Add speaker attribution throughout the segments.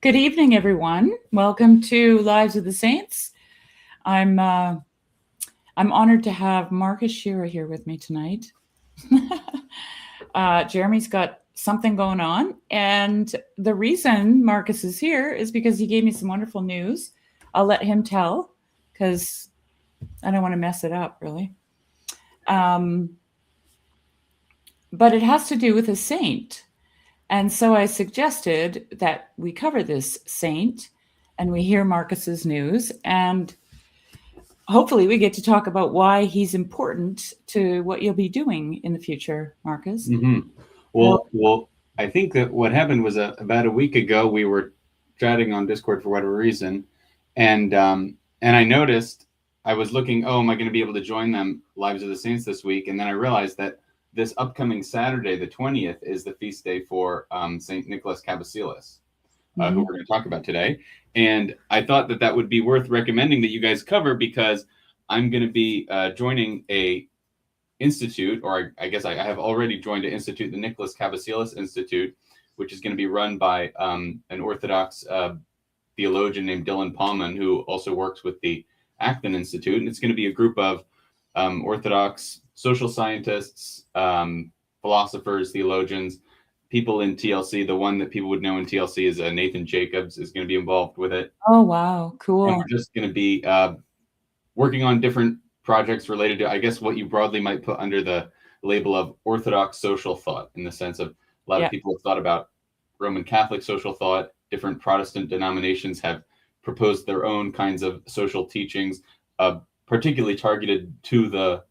Speaker 1: Good evening, everyone. Welcome to Lives of the Saints. I'm honored to have Marcus Shera here with me tonight. Jeremy's got something going on, and the reason Marcus is here is because he gave me some wonderful news. I'll let him tell because I don't want to mess it up, really. But it has to do with a saint. And so I suggested that we cover this saint and we hear Marcus's news, and hopefully we get to talk about why he's important to what you'll be doing in the future, Marcus.
Speaker 2: Mm-hmm. Well, I think that what happened was about a week ago, we were chatting on Discord for whatever reason, and I noticed I was looking, oh, am I going to be able to join them Lives of the Saints this week? And then I realized that this upcoming Saturday, the 20th, is the feast day for St. Nicholas Cabasilas, who we're going to talk about today. And I thought that that would be worth recommending that you guys cover because I'm going to be joining a institute, or I guess I have already joined an institute, the Nicholas Cabasilas Institute, which is going to be run by an Orthodox theologian named Dylan Palman, who also works with the Acton Institute. And it's going to be a group of Orthodox social scientists, philosophers, theologians, people in TLC. The one that people would know in TLC is Nathan Jacobs is going to be involved with it.
Speaker 1: Oh, wow. Cool.
Speaker 2: And we're just going to be working on different projects related to, I guess, what you broadly might put under the label of Orthodox social thought, in the sense of a lot of people have thought about Roman Catholic social thought. Different Protestant denominations have proposed their own kinds of social teachings, particularly targeted to the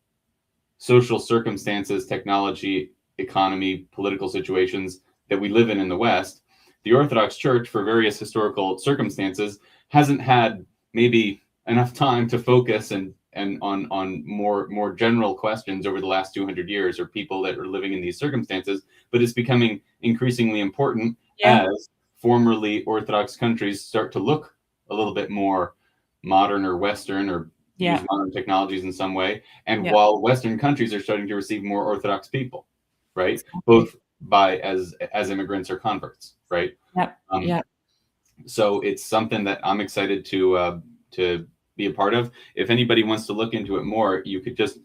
Speaker 2: social circumstances, technology, economy, political situations that we live in the West. The Orthodox Church, for various historical circumstances, hasn't had maybe enough time to focus and on more general questions over the last 200 years, or people that are living in these circumstances, but it's becoming increasingly important as formerly Orthodox countries start to look a little bit more modern or Western, or use modern technologies in some way. And while Western countries are starting to receive more Orthodox people, right? Both as immigrants or converts, right? So it's something that I'm excited to be a part of. If anybody wants to look into it more, you could just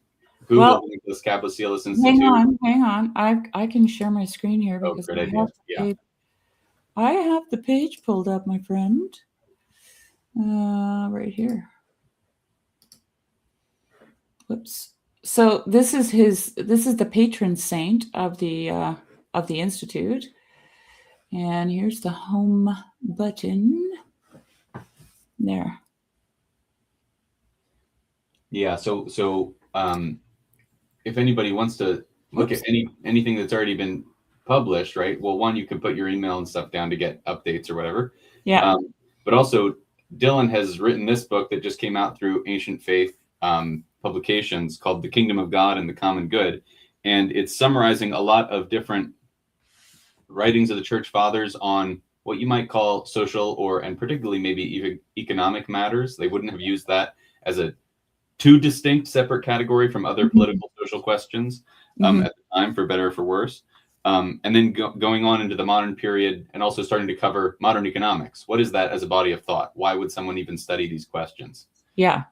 Speaker 2: Google the Nicholas Cabasilas Institute.
Speaker 1: Hang on. I can share my screen here because I have the page pulled up, my friend. Right here. Whoops. So this is the patron saint of the institute. And here's the home button. There.
Speaker 2: Yeah, so if anybody wants to look at anything that's already been published, right? Well, one, you can put your email and stuff down to get updates or whatever.
Speaker 1: Yeah.
Speaker 2: But also, Dylan has written this book that just came out through Ancient Faith publications called The Kingdom of God and the Common Good. And it's summarizing a lot of different writings of the Church Fathers on what you might call social and particularly maybe even economic matters. They wouldn't have used that as a too distinct separate category from other political social questions at the time, for better or for worse. And then going on into the modern period, and also starting to cover modern economics. What is that as a body of thought? Why would someone even study these questions?
Speaker 1: Yeah.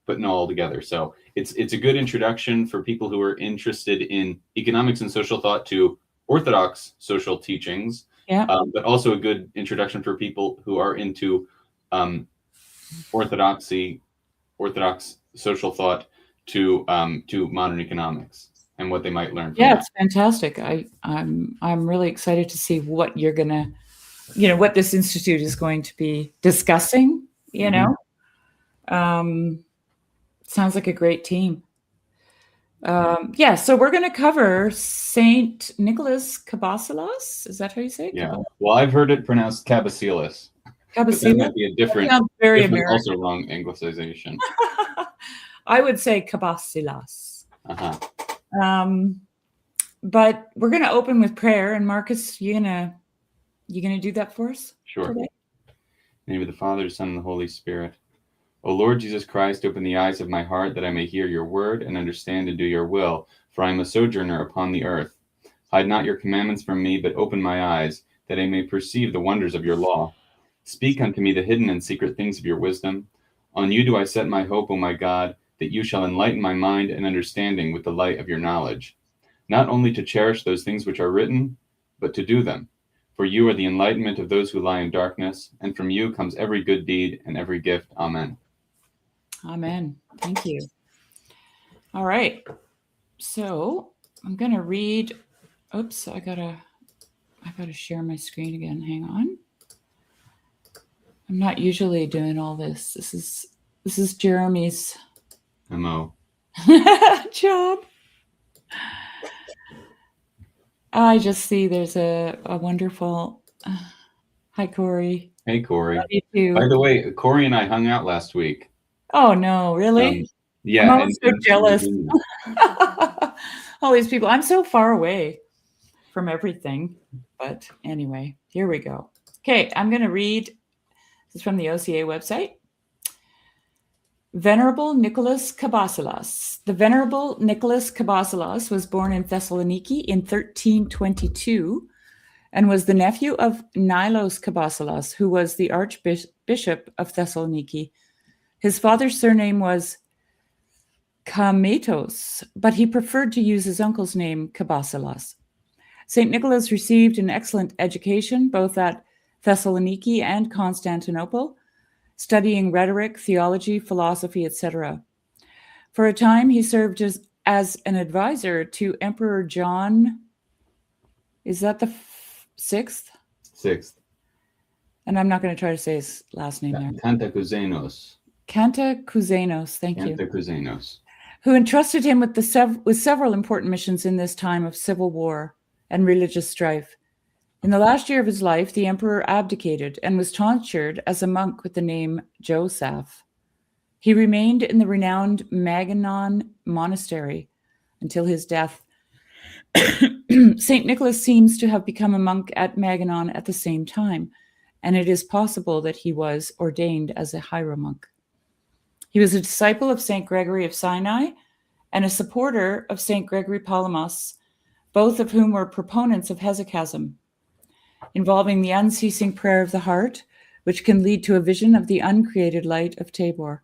Speaker 2: Putting it all together. So it's a good introduction for people who are interested in economics and social thought to Orthodox social teachings, but also a good introduction for people who are into Orthodox social thought to modern economics and what they might learn from that.
Speaker 1: It's fantastic. I'm really excited to see what you're gonna, what this institute is going to be discussing. Sounds like a great team. So we're going to cover Saint Nicholas Cabasilas. Is that how you say it?
Speaker 2: Yeah. Well, I've heard it pronounced Cabasilas.
Speaker 1: Cabasilas.
Speaker 2: That might be a different also wrong anglicization.
Speaker 1: I would say Cabasilas. But we're going to open with prayer, and Marcus, you gonna do that for us?
Speaker 2: Sure. Today? In the name of the Father, Son, and the Holy Spirit. O Lord Jesus Christ, open the eyes of my heart that I may hear your word and understand and do your will, for I am a sojourner upon the earth. Hide not your commandments from me, but open my eyes, that I may perceive the wonders of your law. Speak unto me the hidden and secret things of your wisdom. On you do I set my hope, O my God, that you shall enlighten my mind and understanding with the light of your knowledge, not only to cherish those things which are written, but to do them. For you are the enlightenment of those who lie in darkness, and from you comes every good deed and every gift. Amen.
Speaker 1: Amen. Thank you. All right. So I'm going to read. Oops, I gotta share my screen again. Hang on. I'm not usually doing all this. This is Jeremy's
Speaker 2: MO.
Speaker 1: job. I just see there's a wonderful. Hi, Corey.
Speaker 2: Hey, Corey.
Speaker 1: Love you too.
Speaker 2: By the way, Corey and I hung out last week.
Speaker 1: Oh no, really?
Speaker 2: Yeah.
Speaker 1: I'm always so jealous. All these people. I'm so far away from everything. But anyway, here we go. Okay, I'm going to read. This is from the OCA website. Venerable Nicholas Cabasilas. The Venerable Nicholas Cabasilas was born in Thessaloniki in 1322 and was the nephew of Nilos Cabasilas, who was the Archbishop of Thessaloniki. His father's surname was Kamatos, but he preferred to use his uncle's name, Cabasilas. St. Nicholas received an excellent education both at Thessaloniki and Constantinople, studying rhetoric, theology, philosophy, etc. For a time, he served as an advisor to Emperor John. Is that the sixth?
Speaker 2: Sixth.
Speaker 1: And I'm not going to try to say his last name there.
Speaker 2: Cantacuzénos.
Speaker 1: Cantacuzénos, thank you.
Speaker 2: Cantacuzénos.
Speaker 1: Who entrusted him with several important missions in this time of civil war and religious strife. In the last year of his life, the emperor abdicated and was tonsured as a monk with the name Josaph. He remained in the renowned Maganon monastery until his death. St. Nicholas seems to have become a monk at Maganon at the same time, and it is possible that he was ordained as a hieromonk. He was a disciple of St. Gregory of Sinai and a supporter of St. Gregory Palamas, both of whom were proponents of hesychasm, involving the unceasing prayer of the heart, which can lead to a vision of the uncreated light of Tabor.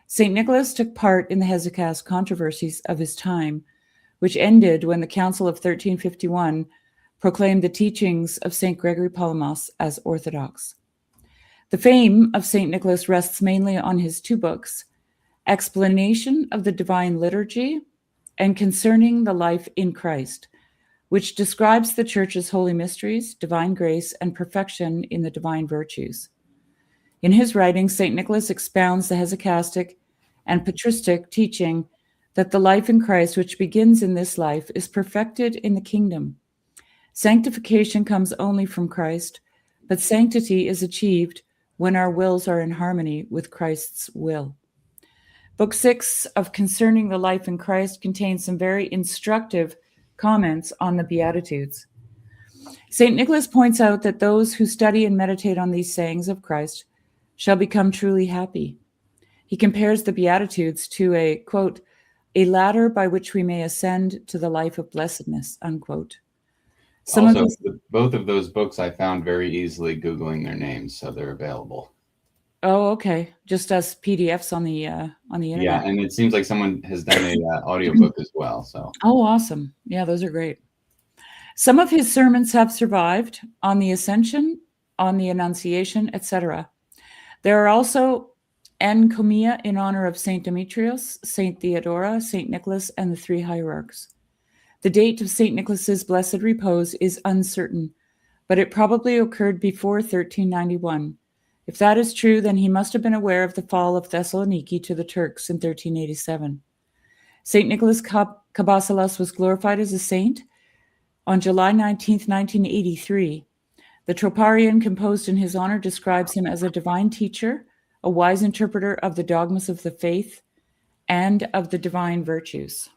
Speaker 1: St. Nicholas took part in the hesychast controversies of his time, which ended when the Council of 1351 proclaimed the teachings of St. Gregory Palamas as orthodox. The fame of St. Nicholas rests mainly on his two books, Explanation of the Divine Liturgy and Concerning the Life in Christ, which describes the Church's holy mysteries, divine grace, and perfection in the divine virtues. In his writings, St. Nicholas expounds the hesychastic and patristic teaching that the life in Christ, which begins in this life, is perfected in the kingdom. Sanctification comes only from Christ, but sanctity is achieved when our wills are in harmony with Christ's will. Book 6 of Concerning the Life in Christ contains some very instructive comments on the Beatitudes. St. Nicholas points out that those who study and meditate on these sayings of Christ shall become truly happy. He compares the Beatitudes to a, quote, a ladder by which we may ascend to the life of blessedness, unquote.
Speaker 2: Both of those books I found very easily Googling their names, so they're available.
Speaker 1: Oh, okay. Just as PDFs on the internet.
Speaker 2: Yeah, and it seems like someone has done a audiobook as well. So.
Speaker 1: Oh, awesome. Yeah, those are great. Some of his sermons have survived on the Ascension, on the Annunciation, etc. There are also encomia in honor of St. Demetrius, St. Theodora, St. Nicholas, and the three hierarchs. The date of St. Nicholas's blessed repose is uncertain, but it probably occurred before 1391. If that is true, then he must have been aware of the fall of Thessaloniki to the Turks in 1387. St. Nicholas Cabasilas was glorified as a saint on July 19, 1983. The Troparion composed in his honor describes him as a divine teacher, a wise interpreter of the dogmas of the faith, and of the divine virtues.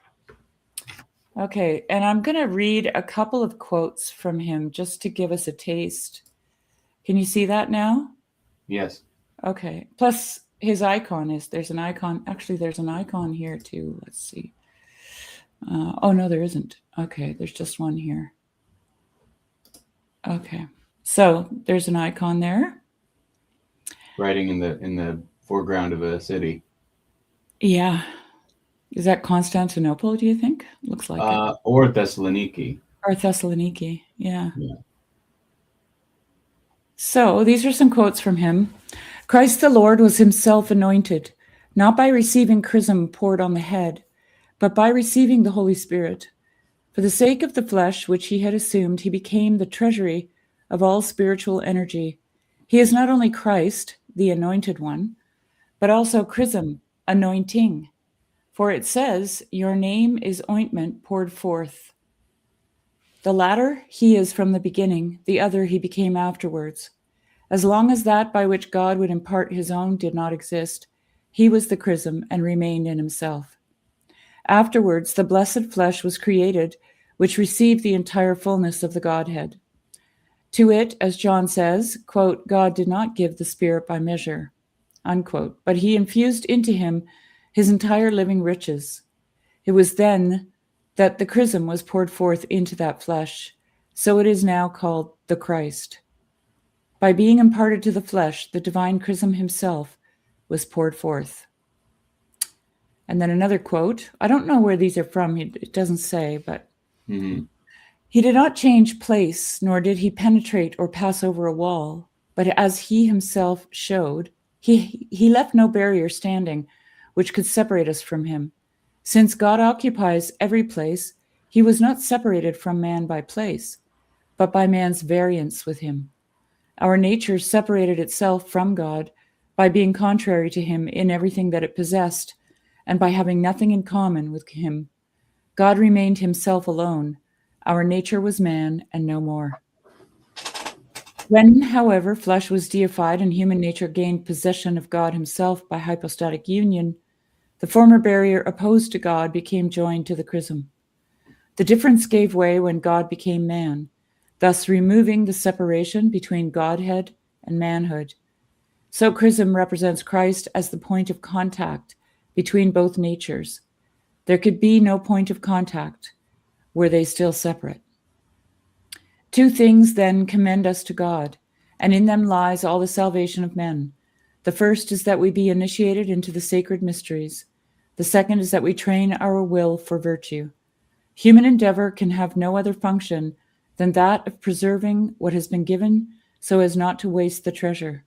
Speaker 1: Okay, and I'm going to read a couple of quotes from him just to give us a taste. Can you see that now?
Speaker 2: Yes.
Speaker 1: Okay. Plus, his icon there's an icon. Actually, there's an icon here too. Let's see. Oh, no, there isn't. Okay, there's just one here. Okay. So there's an icon there.
Speaker 2: riding in the foreground of a city.
Speaker 1: Yeah. Is that Constantinople, do you think? Looks like it.
Speaker 2: Or Thessaloniki.
Speaker 1: Or Thessaloniki. Yeah.
Speaker 2: Yeah.
Speaker 1: So these are some quotes from him. Christ the Lord was himself anointed, not by receiving chrism poured on the head, but by receiving the Holy Spirit. For the sake of the flesh which he had assumed, he became the treasury of all spiritual energy. He is not only Christ, the anointed one, but also chrism, anointing. For it says, your name is ointment poured forth. The latter he is from the beginning, the other he became afterwards. As long as that by which God would impart his own did not exist, he was the chrism and remained in himself. Afterwards, the blessed flesh was created, which received the entire fullness of the Godhead. To it, as John says, quote, God did not give the Spirit by measure, unquote, but he infused into him his entire living riches. It was then that the chrism was poured forth into that flesh, so it is now called the Christ. By being imparted to the flesh, the divine chrism himself was poured forth. And then another quote. I don't know where these are from. It doesn't say, but he did not change place, nor did he penetrate or pass over a wall. But as he himself showed, he left no barrier standing which could separate us from him. Since God occupies every place, he was not separated from man by place, but by man's variance with him. Our nature separated itself from God by being contrary to him in everything that it possessed, and by having nothing in common with him. God remained himself alone. Our nature was man and no more. When, however, flesh was deified and human nature gained possession of God himself by hypostatic union, the former barrier opposed to God became joined to the chrism. The difference gave way when God became man, thus removing the separation between Godhead and manhood. So chrism represents Christ as the point of contact between both natures. There could be no point of contact were they still separate. Two things then commend us to God, and in them lies all the salvation of men. The first is that we be initiated into the sacred mysteries. The second is that we train our will for virtue. Human endeavor can have no other function than that of preserving what has been given so as not to waste the treasure.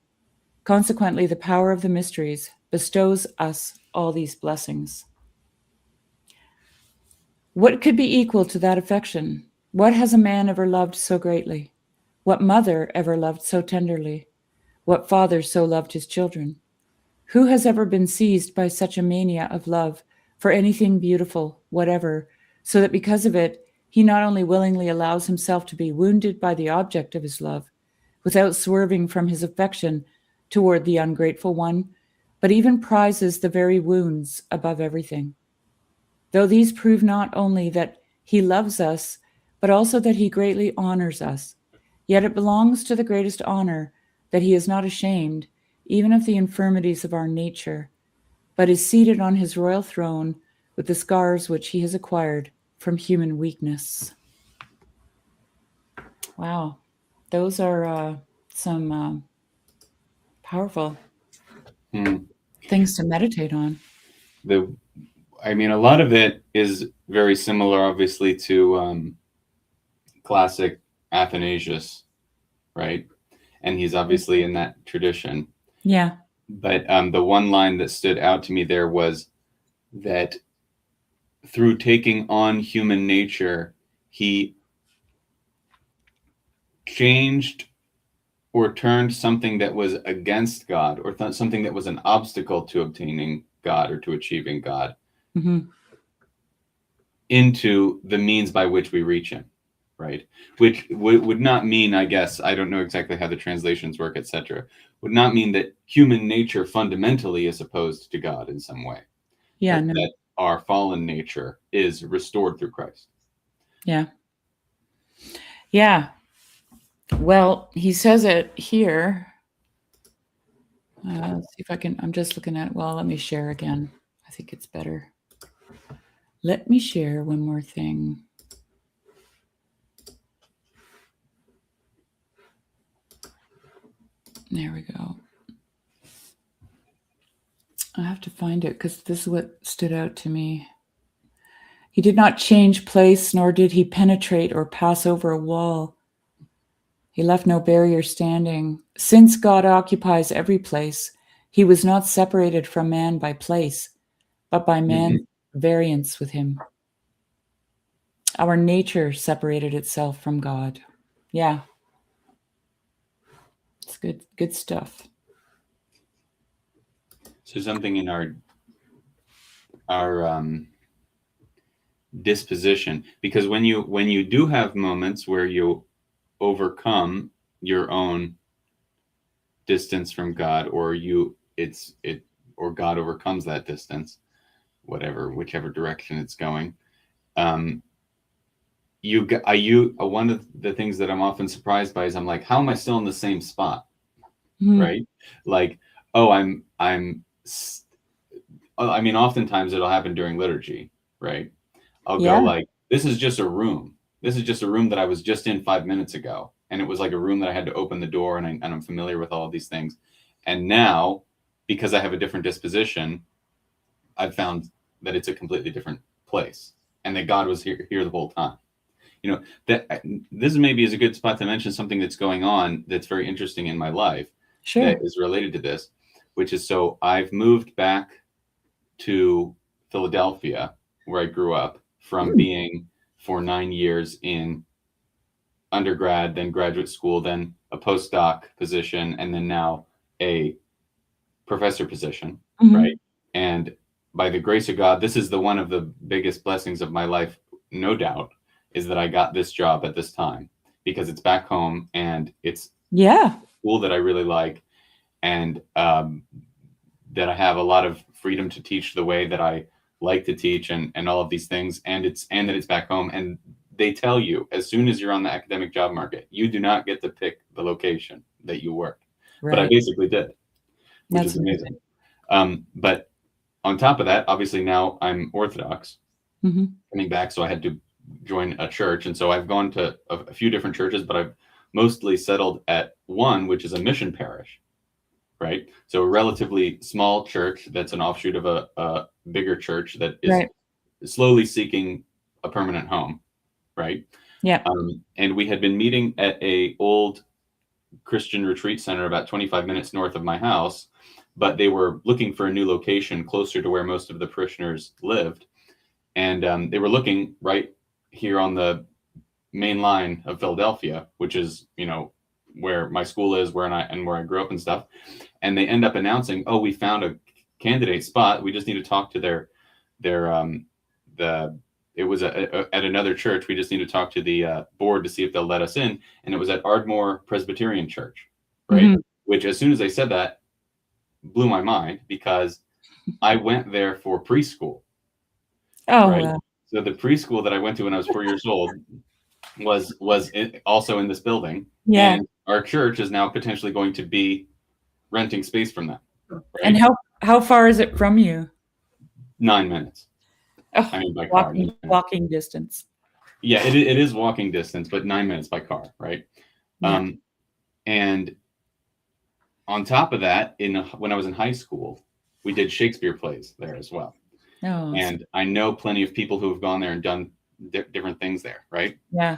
Speaker 1: Consequently, the power of the mysteries bestows us all these blessings. What could be equal to that affection? What has a man ever loved so greatly? What mother ever loved so tenderly? What father so loved his children? Who has ever been seized by such a mania of love for anything beautiful, whatever, so that because of it, he not only willingly allows himself to be wounded by the object of his love, without swerving from his affection toward the ungrateful one, but even prizes the very wounds above everything? Though these prove not only that he loves us, but also that he greatly honors us, yet it belongs to the greatest honor that he is not ashamed even of the infirmities of our nature, but is seated on his royal throne with the scars which he has acquired from human weakness. Wow, those are some powerful things to meditate on.
Speaker 2: I mean, a lot of it is very similar, obviously, to classic Athanasius, right? And he's obviously in that tradition.
Speaker 1: Yeah.
Speaker 2: But the one line that stood out to me there was that through taking on human nature, he changed or turned something that was against God or something that was an obstacle to obtaining God or to achieving God into the means by which we reach him, right? Which would not mean, I guess, I don't know exactly how the translations work, etc. Would not mean that human nature fundamentally is opposed to God in some way.
Speaker 1: Yeah,
Speaker 2: but
Speaker 1: no.
Speaker 2: that our fallen nature is restored through Christ.
Speaker 1: Yeah. Yeah. Well, he says it here. Let's see if I can. I'm just looking at it. Well, let me share again. I think it's better. Let me share one more thing. There we go. I have to find it because this is what stood out to me. He did not change place, nor did he penetrate or pass over a wall. He left no barrier standing. Since God occupies every place, he was not separated from man by place, but by man's variance with him. Our nature separated itself from God. Yeah. It's good stuff.
Speaker 2: So something in our disposition, because when you do have moments where you overcome your own distance from God, or or God overcomes that distance, whichever direction it's going. One of the things that I'm often surprised by is I'm like, how am I still in the same spot? Right? Like, oh, I mean, oftentimes it'll happen during liturgy, right? I'll go like, this is just a room. This is just a room that I was just in 5 minutes ago. And it was like a room that I had to open the door, and I'm familiar with all of these things. And now, because I have a different disposition, I've found that it's a completely different place, and that God was here the whole time. You know, that this maybe is a good spot to mention something that's going on that's very interesting in my life.
Speaker 1: Sure.
Speaker 2: That is related to this, which is, so I've moved back to Philadelphia, where I grew up, from being for 9 years in undergrad, then graduate school, then a postdoc position, and then now a professor position, right? And by the grace of God, this is one of the biggest blessings of my life, no doubt, is that I got this job at this time, because it's back home and it's school that I really like, and that I have a lot of freedom to teach the way that I like to teach, and all of these things, and that it's back home. And they tell you, as soon as you're on the academic job market, you do not get to pick the location that you work. Right. But I basically did, which is amazing. But on top of that, obviously now I'm Orthodox, coming back, so I had to join a church. And so I've gone to a few different churches, but I've mostly settled at one, which is a mission parish, right? So a relatively small church that's an offshoot of a bigger church that is slowly seeking a permanent home, right? Yeah. And we had been meeting at a old Christian retreat center about 25 minutes north of my house, but they were looking for a new location closer to where most of the parishioners lived. And they were looking right here on the main line of Philadelphia, which is, you know, where my school is, where I grew up and stuff. And they end up announcing, oh, we found a candidate spot. We just need to talk to it was at another church. We just need to talk to the board to see if they'll let us in. And it was at Ardmore Presbyterian Church, right? Which, as soon as they said that, blew my mind, because I went there for preschool. Oh, right? Wow. So the preschool that I went to when I was 4 years old was also in this building. Yeah. And our church is now potentially going to be renting space from them. Right?
Speaker 1: And how far is it from you?
Speaker 2: 9 minutes.
Speaker 1: Oh, I mean, by car. Walking distance.
Speaker 2: Yeah, it is walking distance, but 9 minutes by car, right? Yeah. And on top of that, when I was in high school, we did Shakespeare plays there as well. Oh, and I know plenty of people who have gone there and done different things there, right? Yeah.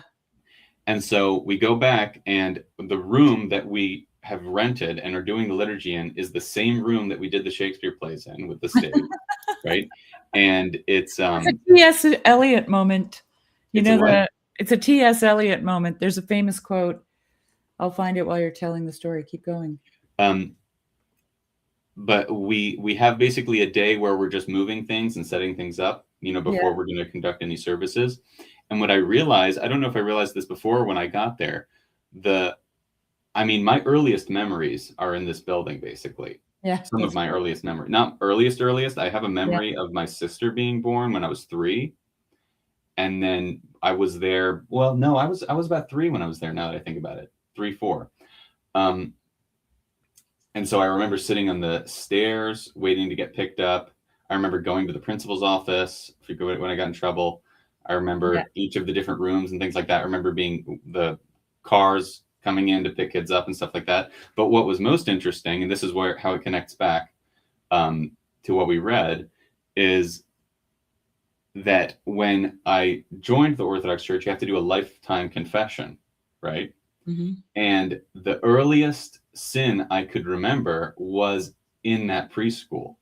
Speaker 2: And so we go back, and the room that we have rented and are doing the liturgy in is the same room that we did the Shakespeare plays in, with the stage, right? And it's a
Speaker 1: T.S. Eliot moment. It's a T.S. Eliot moment. There's a famous quote. I'll find it while you're telling the story. Keep going.
Speaker 2: But we have basically a day where we're just moving things and setting things up, before we're going to conduct any services. And what I realized, I don't know if I realized this before when I got there, my earliest memories are in this building, basically. Yeah. Some of my earliest memories, not earliest. I have a memory of my sister being born when I was 3. And then I was there. Well, no, I was about 3 when I was there. Now that I think about it, 3, 4. And so I remember sitting on the stairs waiting to get picked up. I remember going to the principal's office when I got in trouble. I remember each of the different rooms and things like that. I remember being the cars coming in to pick kids up and stuff like that. But what was most interesting, and this is how it connects back, to what we read is that when I joined the Orthodox Church, you have to do a lifetime confession, right?
Speaker 1: Mm-hmm.
Speaker 2: And the earliest sin I could remember was in that preschool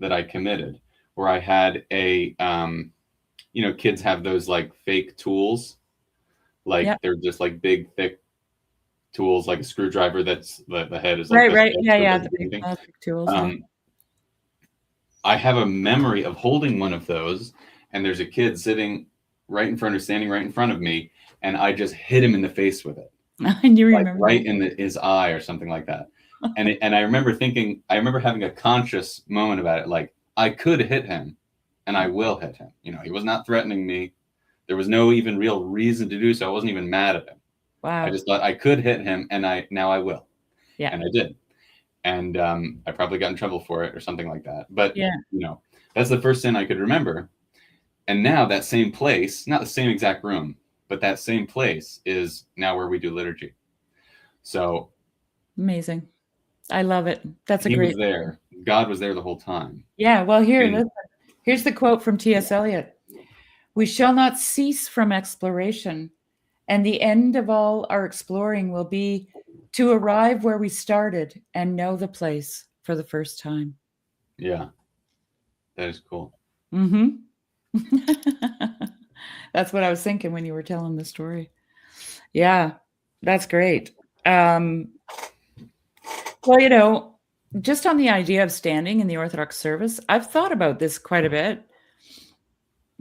Speaker 2: that I committed, where I had a, kids have those like fake tools, like they're just like big, thick tools, like a screwdriver that's the head is like
Speaker 1: Right,
Speaker 2: this.
Speaker 1: right. Yeah, yeah. The big
Speaker 2: Anything.
Speaker 1: plastic tools. Yeah.
Speaker 2: I have a memory of holding one of those, and there's a kid standing right in front of me, and I just hit him in the face with it.
Speaker 1: And you
Speaker 2: Like
Speaker 1: remember
Speaker 2: right in his eye or something like that. And I remember having a conscious moment about it. Like, I could hit him and I will hit him. He was not threatening me. There was no even real reason to do so. I wasn't even mad at him.
Speaker 1: Wow.
Speaker 2: I just thought I could hit him, and now I will.
Speaker 1: Yeah.
Speaker 2: And I did. And I probably got in trouble for it or something like that. But,
Speaker 1: yeah.
Speaker 2: That's the first sin I could remember. And now that same place, not the same exact room, but that same place is now where we do liturgy. So
Speaker 1: amazing. I love it. That's
Speaker 2: he
Speaker 1: great.
Speaker 2: was there. God was there the whole time.
Speaker 1: Yeah. Well, here's the quote from T.S. Eliot. We shall not cease from exploration, and the end of all our exploring will be to arrive where we started and know the place for the first time.
Speaker 2: Yeah. That is cool.
Speaker 1: Mm-hmm. That's what I was thinking when you were telling the story. Yeah, that's great. Well, just on the idea of standing in the Orthodox service, I've thought about this quite a bit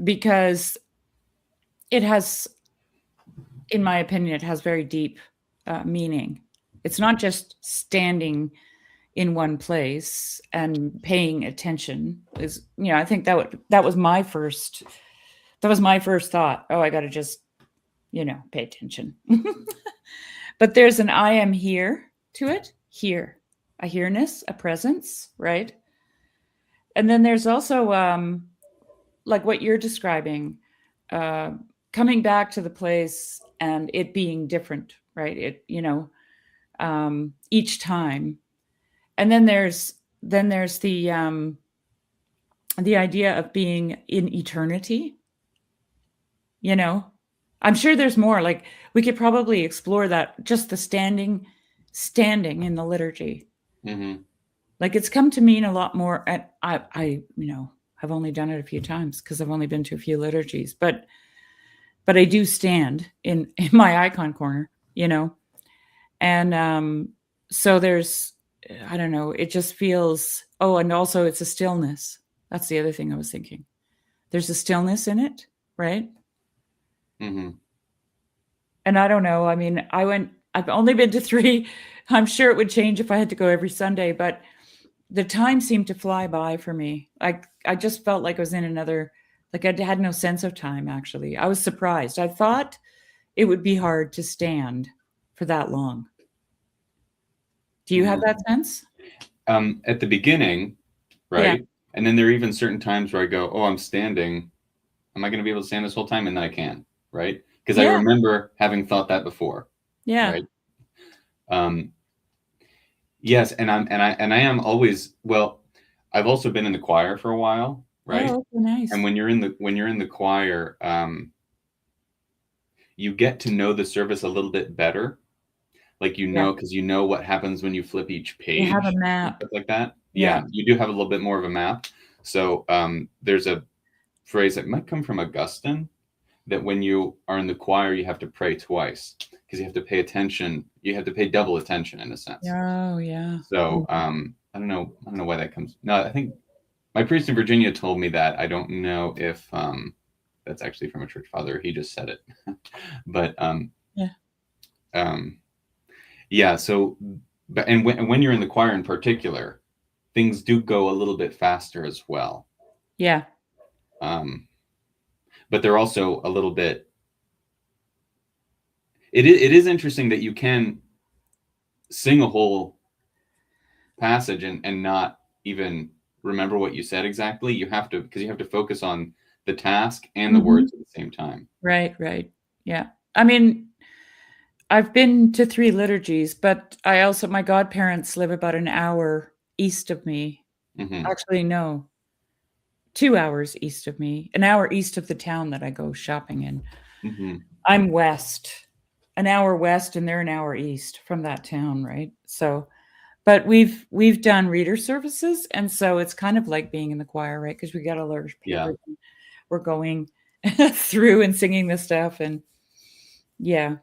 Speaker 1: because it has, in my opinion, it has very deep meaning. It's not just standing in one place and paying attention. I think that was my first thought. Oh, I got to just, pay attention. But there's an I am here to it. Here, a here-ness, a presence, right? And then there's also like what you're describing, coming back to the place and it being different, right? Each time. And then there's the idea of being in eternity. I'm sure there's more. Like we could probably explore that. Just the standing in the liturgy.
Speaker 2: Mm-hmm.
Speaker 1: Like it's come to mean a lot more. I've only done it a few times because I've only been to a few liturgies, but I do stand in my icon corner, and so there's, I don't know, it just feels. Oh, and also it's a stillness. That's the other thing I was thinking. There's a stillness in it, right?
Speaker 2: Mm-hmm.
Speaker 1: And I don't know. I mean, I've only been to 3. I'm sure it would change if I had to go every Sunday, but the time seemed to fly by for me. I just felt like I was in another, like I had no sense of time, actually. I was surprised. I thought it would be hard to stand for that long. Do you have that sense?
Speaker 2: At the beginning, right? Yeah. And then there are even certain times where I go, oh, I'm standing. Am I going to be able to stand this whole time? And then I can, right? Because I remember having thought that before.
Speaker 1: Yeah.
Speaker 2: Right. Yes, and I am always, well, I've also been in the choir for a while, right?
Speaker 1: Oh, nice.
Speaker 2: And when you're in the choir, you get to know the service a little bit better. Like because you know what happens when you flip each page.
Speaker 1: You have a map.
Speaker 2: Stuff like that. Yeah, you do have a little bit more of a map. So there's a phrase that might come from Augustine, that when you are in the choir, you have to pray twice because you have to pay attention. You have to pay double attention in a sense.
Speaker 1: Oh, yeah.
Speaker 2: So I don't know why that comes. No, I think my priest in Virginia told me that. I don't know if that's actually from a church father. He just said it. But yeah. So, but and when you're in the choir in particular, things do go a little bit faster as well.
Speaker 1: Yeah.
Speaker 2: But they're also a little bit. It is interesting that you can sing a whole passage and not even remember what you said exactly. You have to, because you have to focus on the task and the words at the same time.
Speaker 1: Right. Yeah. I mean, I've been to 3 liturgies, but my godparents live about an hour east of me.
Speaker 2: Mm-hmm.
Speaker 1: Actually, no, 2 hours east of me, an hour east of the town that I go shopping in.
Speaker 2: Mm-hmm.
Speaker 1: I'm west, an hour west, and they're an hour east from that town, right? So, but we've done reader services, and so it's kind of like being in the choir, right? Because we got a large
Speaker 2: Yeah.
Speaker 1: paper, we're going through and singing this stuff, and yeah.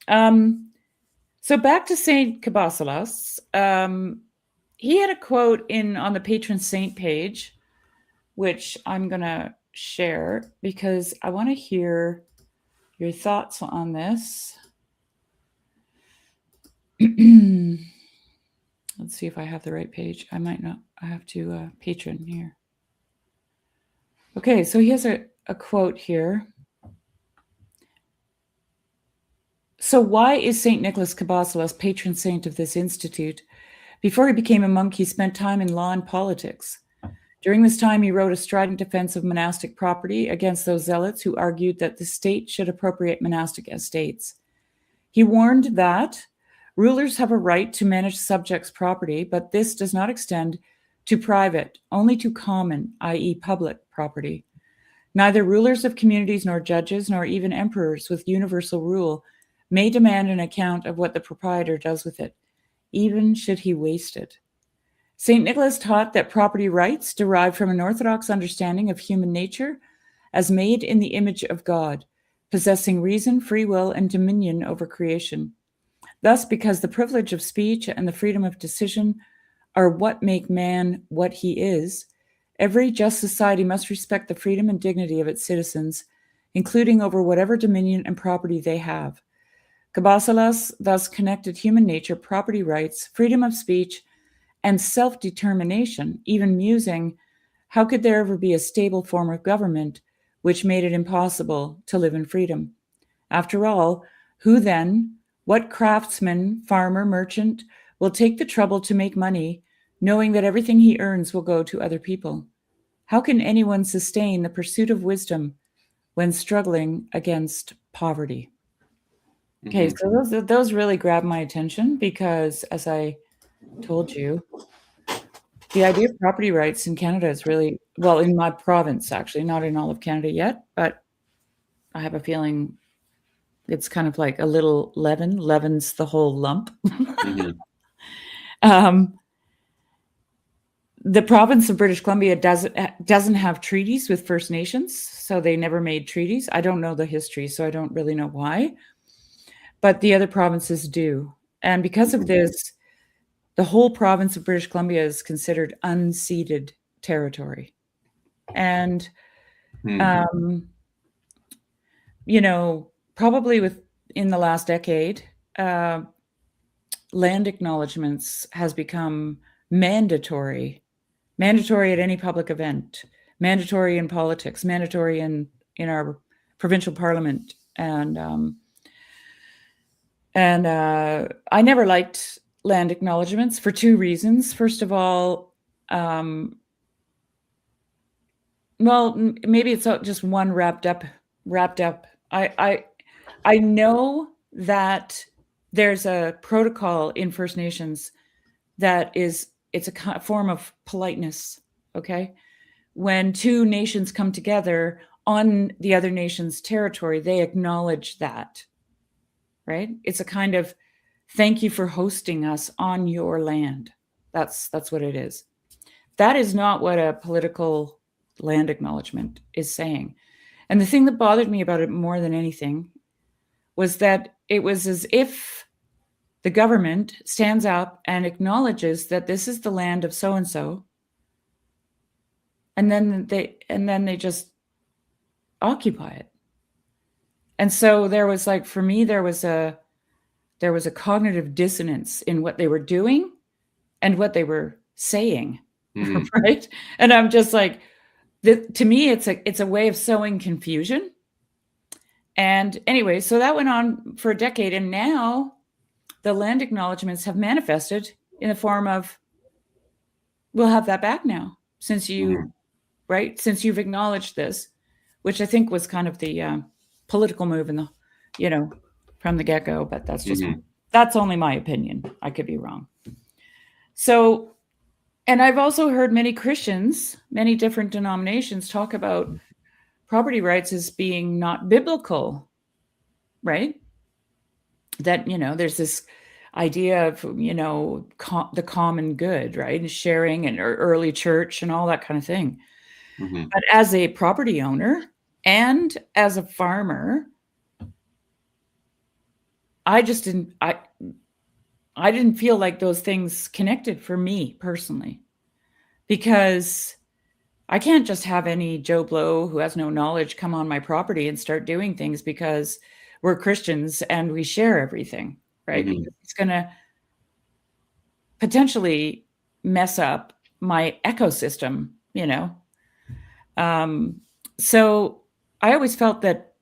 Speaker 1: So back to Saint Cabasilas. He had a quote in on the patron saint page, which I'm gonna share because I want to hear your thoughts on this. Let's see if I have the right page. I might not. I have to patron here. Okay, so he has a quote here. So why is St. Nicholas Cabasilas patron saint of this institute? Before he became a monk, he spent time in law and politics. During this time, he wrote a strident defense of monastic property against those zealots who argued that the state should appropriate monastic estates. He warned that rulers have a right to manage subjects' property, but this does not extend to private, only to common, i.e., public property. Neither rulers of communities nor judges, nor even emperors with universal rule may demand an account of what the proprietor does with it, even should he waste it. St. Nicholas taught that property rights derive from an orthodox understanding of human nature as made in the image of God, possessing reason, free will, and dominion over creation. Thus, because the privilege of speech and the freedom of decision are what make man what he is, every just society must respect the freedom and dignity of its citizens, including over whatever dominion and property they have. Cabasilas thus connected human nature, property rights, freedom of speech, and self-determination, even musing, how could there ever be a stable form of government which made it impossible to live in freedom? After all, who then, what craftsman, farmer, merchant, will take the trouble to make money, knowing that everything he earns will go to other people? How can anyone sustain the pursuit of wisdom when struggling against poverty? Okay,
Speaker 2: Mm-hmm.
Speaker 1: so those really grabbed my attention because, as I told you, the idea of property rights in Canada is really, well, in my province, actually, not in all of Canada yet, but I have a feeling it's kind of like a little leavens the whole lump.
Speaker 2: Mm-hmm.
Speaker 1: um, the province of British Columbia doesn't have treaties with First Nations, so they never made treaties. I don't know the history, so I don't really know why, but the other provinces do. And because of this, the whole province of British Columbia is considered unceded territory. And
Speaker 2: Mm-hmm.
Speaker 1: you know, probably within the last decade, land acknowledgements has become mandatory at any public event, mandatory in politics, mandatory in our provincial parliament, and I never liked land acknowledgements for two reasons. First of all, well, maybe it's just one wrapped up. I know that there's a protocol in First Nations that it's a form of politeness. Okay, when two nations come together on the other nation's territory, they acknowledge that. Right? It's a kind of thank you for hosting us on your land. That's what it is. That is not what a political land acknowledgement is saying. And the thing that bothered me about it more than anything was that it was as if the government stands up and acknowledges that this is the land of so and so, and then they just occupy it. And so there was like, for me, there was a cognitive dissonance in what they were doing and what they were saying,
Speaker 2: Mm-hmm.
Speaker 1: right? And I'm just like, to me, it's a way of sowing confusion. And anyway, so that went on for a decade, and now the land acknowledgements have manifested in the form of, we'll have that back now, since you, right, since you've acknowledged this, which I think was kind of the political move in the, from the get-go. But that's just that's only my opinion. I could be wrong. So And I've also heard many Christians, many different denominations talk about property rights as being not biblical, right? That, there's this idea of, the common good, right? And sharing and early church and all that kind of thing.
Speaker 2: Mm-hmm.
Speaker 1: But as a property owner and as a farmer, I just didn't, I didn't feel like those things connected for me personally, because I can't just have any Joe Blow who has no knowledge come on my property and start doing things because we're Christians and we share everything, right?
Speaker 2: Mm-hmm.
Speaker 1: Because it's going to potentially mess up my ecosystem, So I always felt that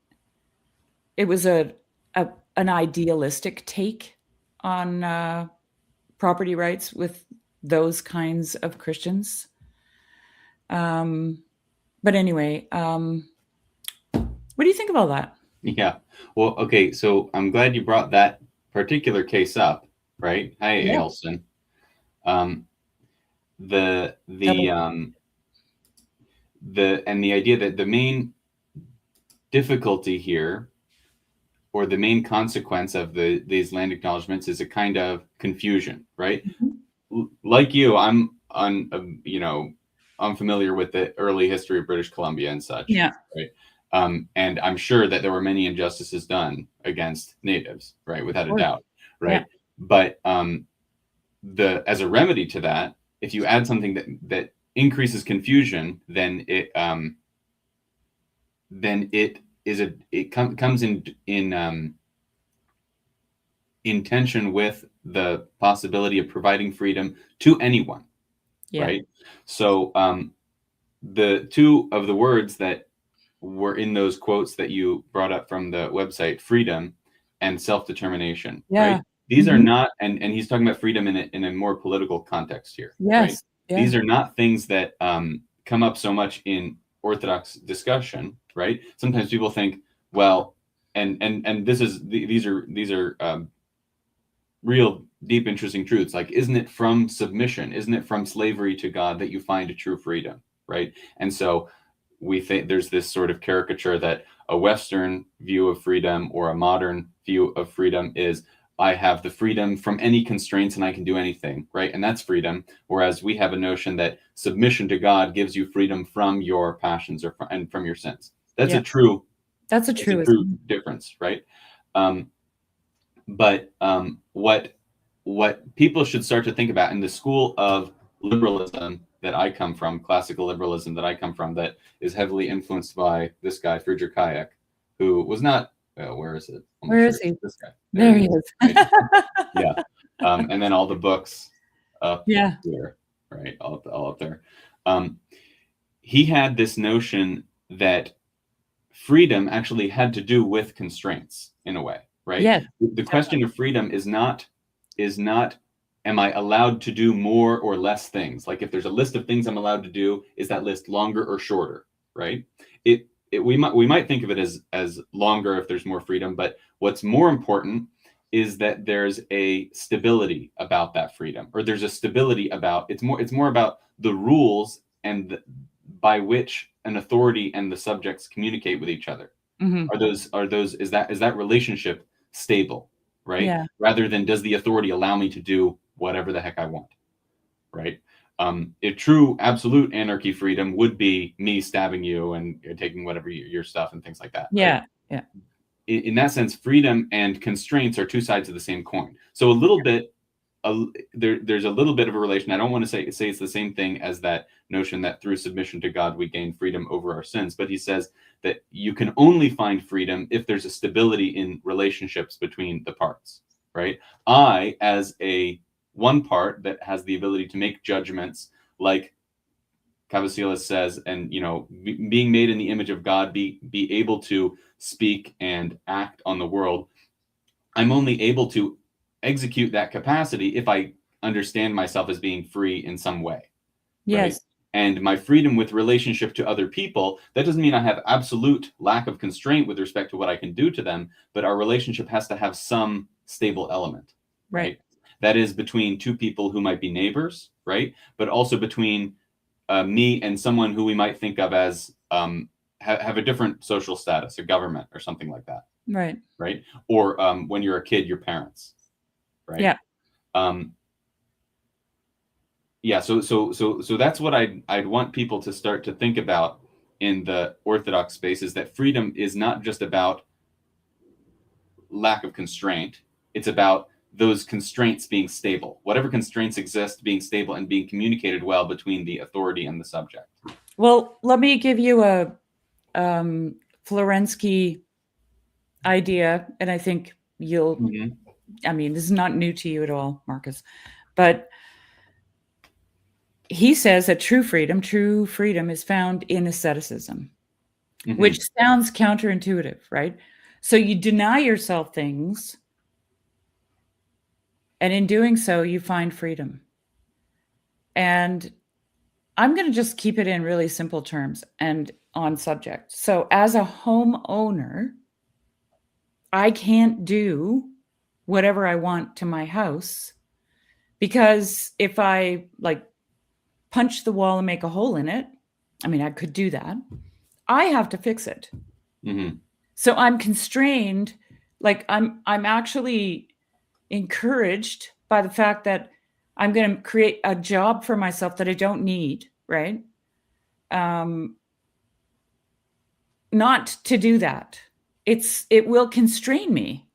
Speaker 1: it was an idealistic take on property rights with those kinds of Christians. But anyway, what do you think of all that?
Speaker 2: Yeah. Well, okay. So I'm glad you brought that particular case up, right? Hi,
Speaker 1: Yeah.
Speaker 2: Ailson. The idea that the main difficulty here, or the main consequence of these land acknowledgements, is a kind of confusion, right? Mm-hmm. Like you, I'm unfamiliar with the early history of British Columbia and such.
Speaker 1: Yeah.
Speaker 2: Right. And I'm sure that there were many injustices done against natives, right? Without a doubt, right? Yeah. But as a remedy to that, if you add something that increases confusion, then it comes in tension with the possibility of providing freedom to anyone, right? So the two of the words that were in those quotes that you brought up from the website, freedom and self-determination, right? These are not, and he's talking about freedom in a more political context here, right? Yeah. These are not things that come up so much in Orthodox discussion, right? Sometimes people think, well, and these are real deep, interesting truths. Like, isn't it from submission? Isn't it from slavery to God that you find a true freedom, right? And so we think there's this sort of caricature that a Western view of freedom or a modern view of freedom is, I have the freedom from any constraints and I can do anything, right? And that's freedom. Whereas we have a notion that submission to God gives you freedom from your passions and from your sins. That's a true difference, right? But what people should start to think about in the school of liberalism that I come from, classical liberalism that I come from, that is heavily influenced by this guy, Friedrich Hayek, who was not, where is it?
Speaker 1: Where is he?
Speaker 2: This guy.
Speaker 1: There he is.
Speaker 2: Right? Yeah. And then all the books up here, right? All up there. He had this notion that freedom actually had to do with constraints in a way, right?
Speaker 1: Yeah.
Speaker 2: The question of freedom is not, am I allowed to do more or less things? Like, if there's a list of things I'm allowed to do, is that list longer or shorter, right? We might think of it as longer if there's more freedom, but what's more important is that there's a stability about that freedom, or there's a stability about, it's more about the rules and by which an authority and the subjects communicate with each other. Mm-hmm. Is that relationship stable, right? Yeah. Rather than, does the authority allow me to do whatever the heck I want, right? A true absolute anarchy freedom would be me stabbing you and taking whatever your stuff and things like that.
Speaker 1: Yeah,
Speaker 2: right?
Speaker 1: yeah.
Speaker 2: In that sense, freedom and constraints are two sides of the same coin. So a little bit, there's a little bit of a relation. I don't want to say it's the same thing as that notion that through submission to God we gain freedom over our sins. But he says that you can only find freedom if there's a stability in relationships between the parts, right? I, as a one part that has the ability to make judgments, like Cabasilas says, and being made in the image of God, be able to speak and act on the world. I'm only able to execute that capacity if I understand myself as being free in some way.
Speaker 1: Yes.
Speaker 2: Right? And my freedom with relationship to other people, that doesn't mean I have absolute lack of constraint with respect to what I can do to them, but our relationship has to have some stable element.
Speaker 1: Right.
Speaker 2: That is between two people who might be neighbors, right? But also between me and someone who we might think of as have a different social status, a government or something like that.
Speaker 1: Right.
Speaker 2: Right. Or when you're a kid, your parents. Right.
Speaker 1: Yeah.
Speaker 2: Yeah. So that's what I'd want people to start to think about in the Orthodox space, is that freedom is not just about lack of constraint. It's about those constraints being stable, whatever constraints exist, being stable and being communicated well between the authority and the subject.
Speaker 1: Well, let me give you a Florensky idea, and I think you'll, I mean, this is not new to you at all, Marcus, but he says that true freedom is found in asceticism, which sounds counterintuitive, right? So you deny yourself things, and in doing so, you find freedom. And I'm going to just keep it in really simple terms and on subject. So as a homeowner, I can't do whatever I want to my house, because if I like punch the wall and make a hole in it, I mean, I could do that. I have to fix it. So I'm constrained. Like I'm actually encouraged by the fact that I'm going to create a job for myself that I don't need, right? Not to do that. It will constrain me,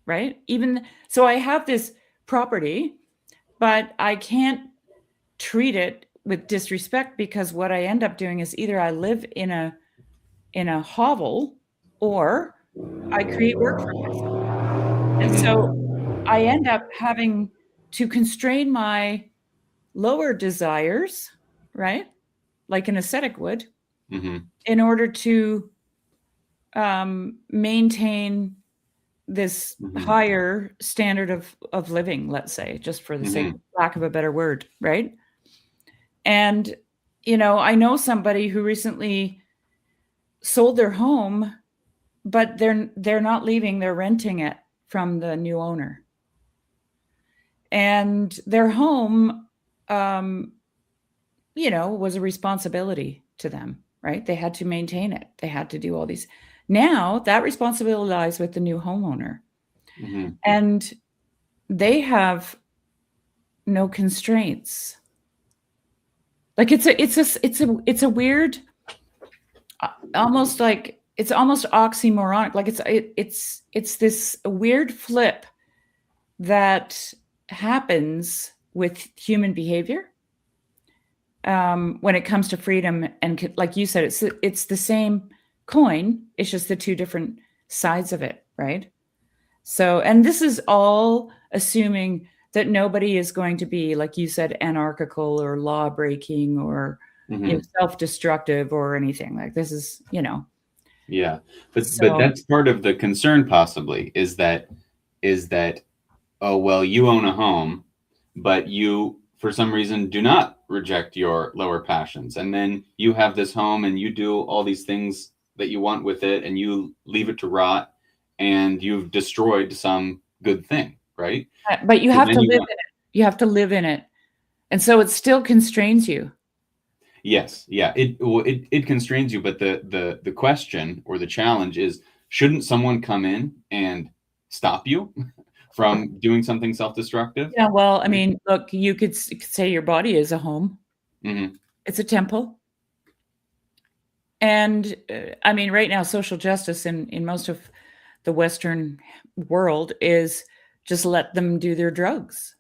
Speaker 1: right? Even so, I have this property, but I can't treat it with disrespect, because what I end up doing is either I live in a hovel or I create work for myself. And so I end up having to constrain my lower desires, right? Like an ascetic would, in order to maintain this higher standard of living, let's say, just for the sake, lack of a better word, right? And, you know, I know somebody who recently sold their home, but they're not leaving, they're renting it from the new owner. And their home, you know, was a responsibility to them, right? They had to maintain it. They had to do all these. Now that responsibility lies with the new homeowner. And they have no constraints. Like it's a weird, almost like it's almost oxymoronic. Like it's this weird flip that happens with human behavior when it comes to freedom. And like you said, it's the same coin. It's just the two different sides of it, right? So, and this is all assuming that nobody is going to be, like you said, anarchical or law breaking or you know, self-destructive or anything. Like this is, you know.
Speaker 2: Yeah, but that's part of the concern, possibly, is that oh well, you own a home, but you for some reason do not reject your lower passions, and then you have this home and you do all these things that you want with it, and you leave it to rot, and you've destroyed some good thing, right?
Speaker 1: But you have to live in it. You have to live in it, and so it still constrains you.
Speaker 2: Yes, yeah, it constrains you, but the question or the challenge is, shouldn't someone come in and stop you from doing something self-destructive?
Speaker 1: Yeah, well, I mean, look, you could say your body is a home. It's a temple. And I mean, right now, social justice in most of the Western world is just let them do their drugs.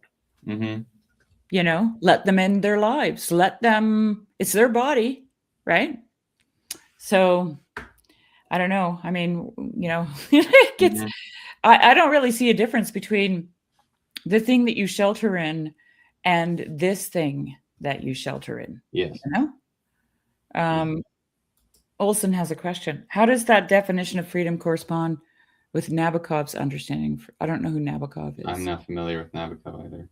Speaker 1: You know, let them end their lives. Let them, it's their body, right? So I don't know. I mean, you know, it gets, I don't really see a difference between the thing that you shelter in and this thing that you shelter in.
Speaker 2: Yes.
Speaker 1: You know? Olson has a question. How does that definition of freedom correspond with Nabokov's understanding? I don't know who Nabokov is.
Speaker 2: I'm not familiar with Nabokov either.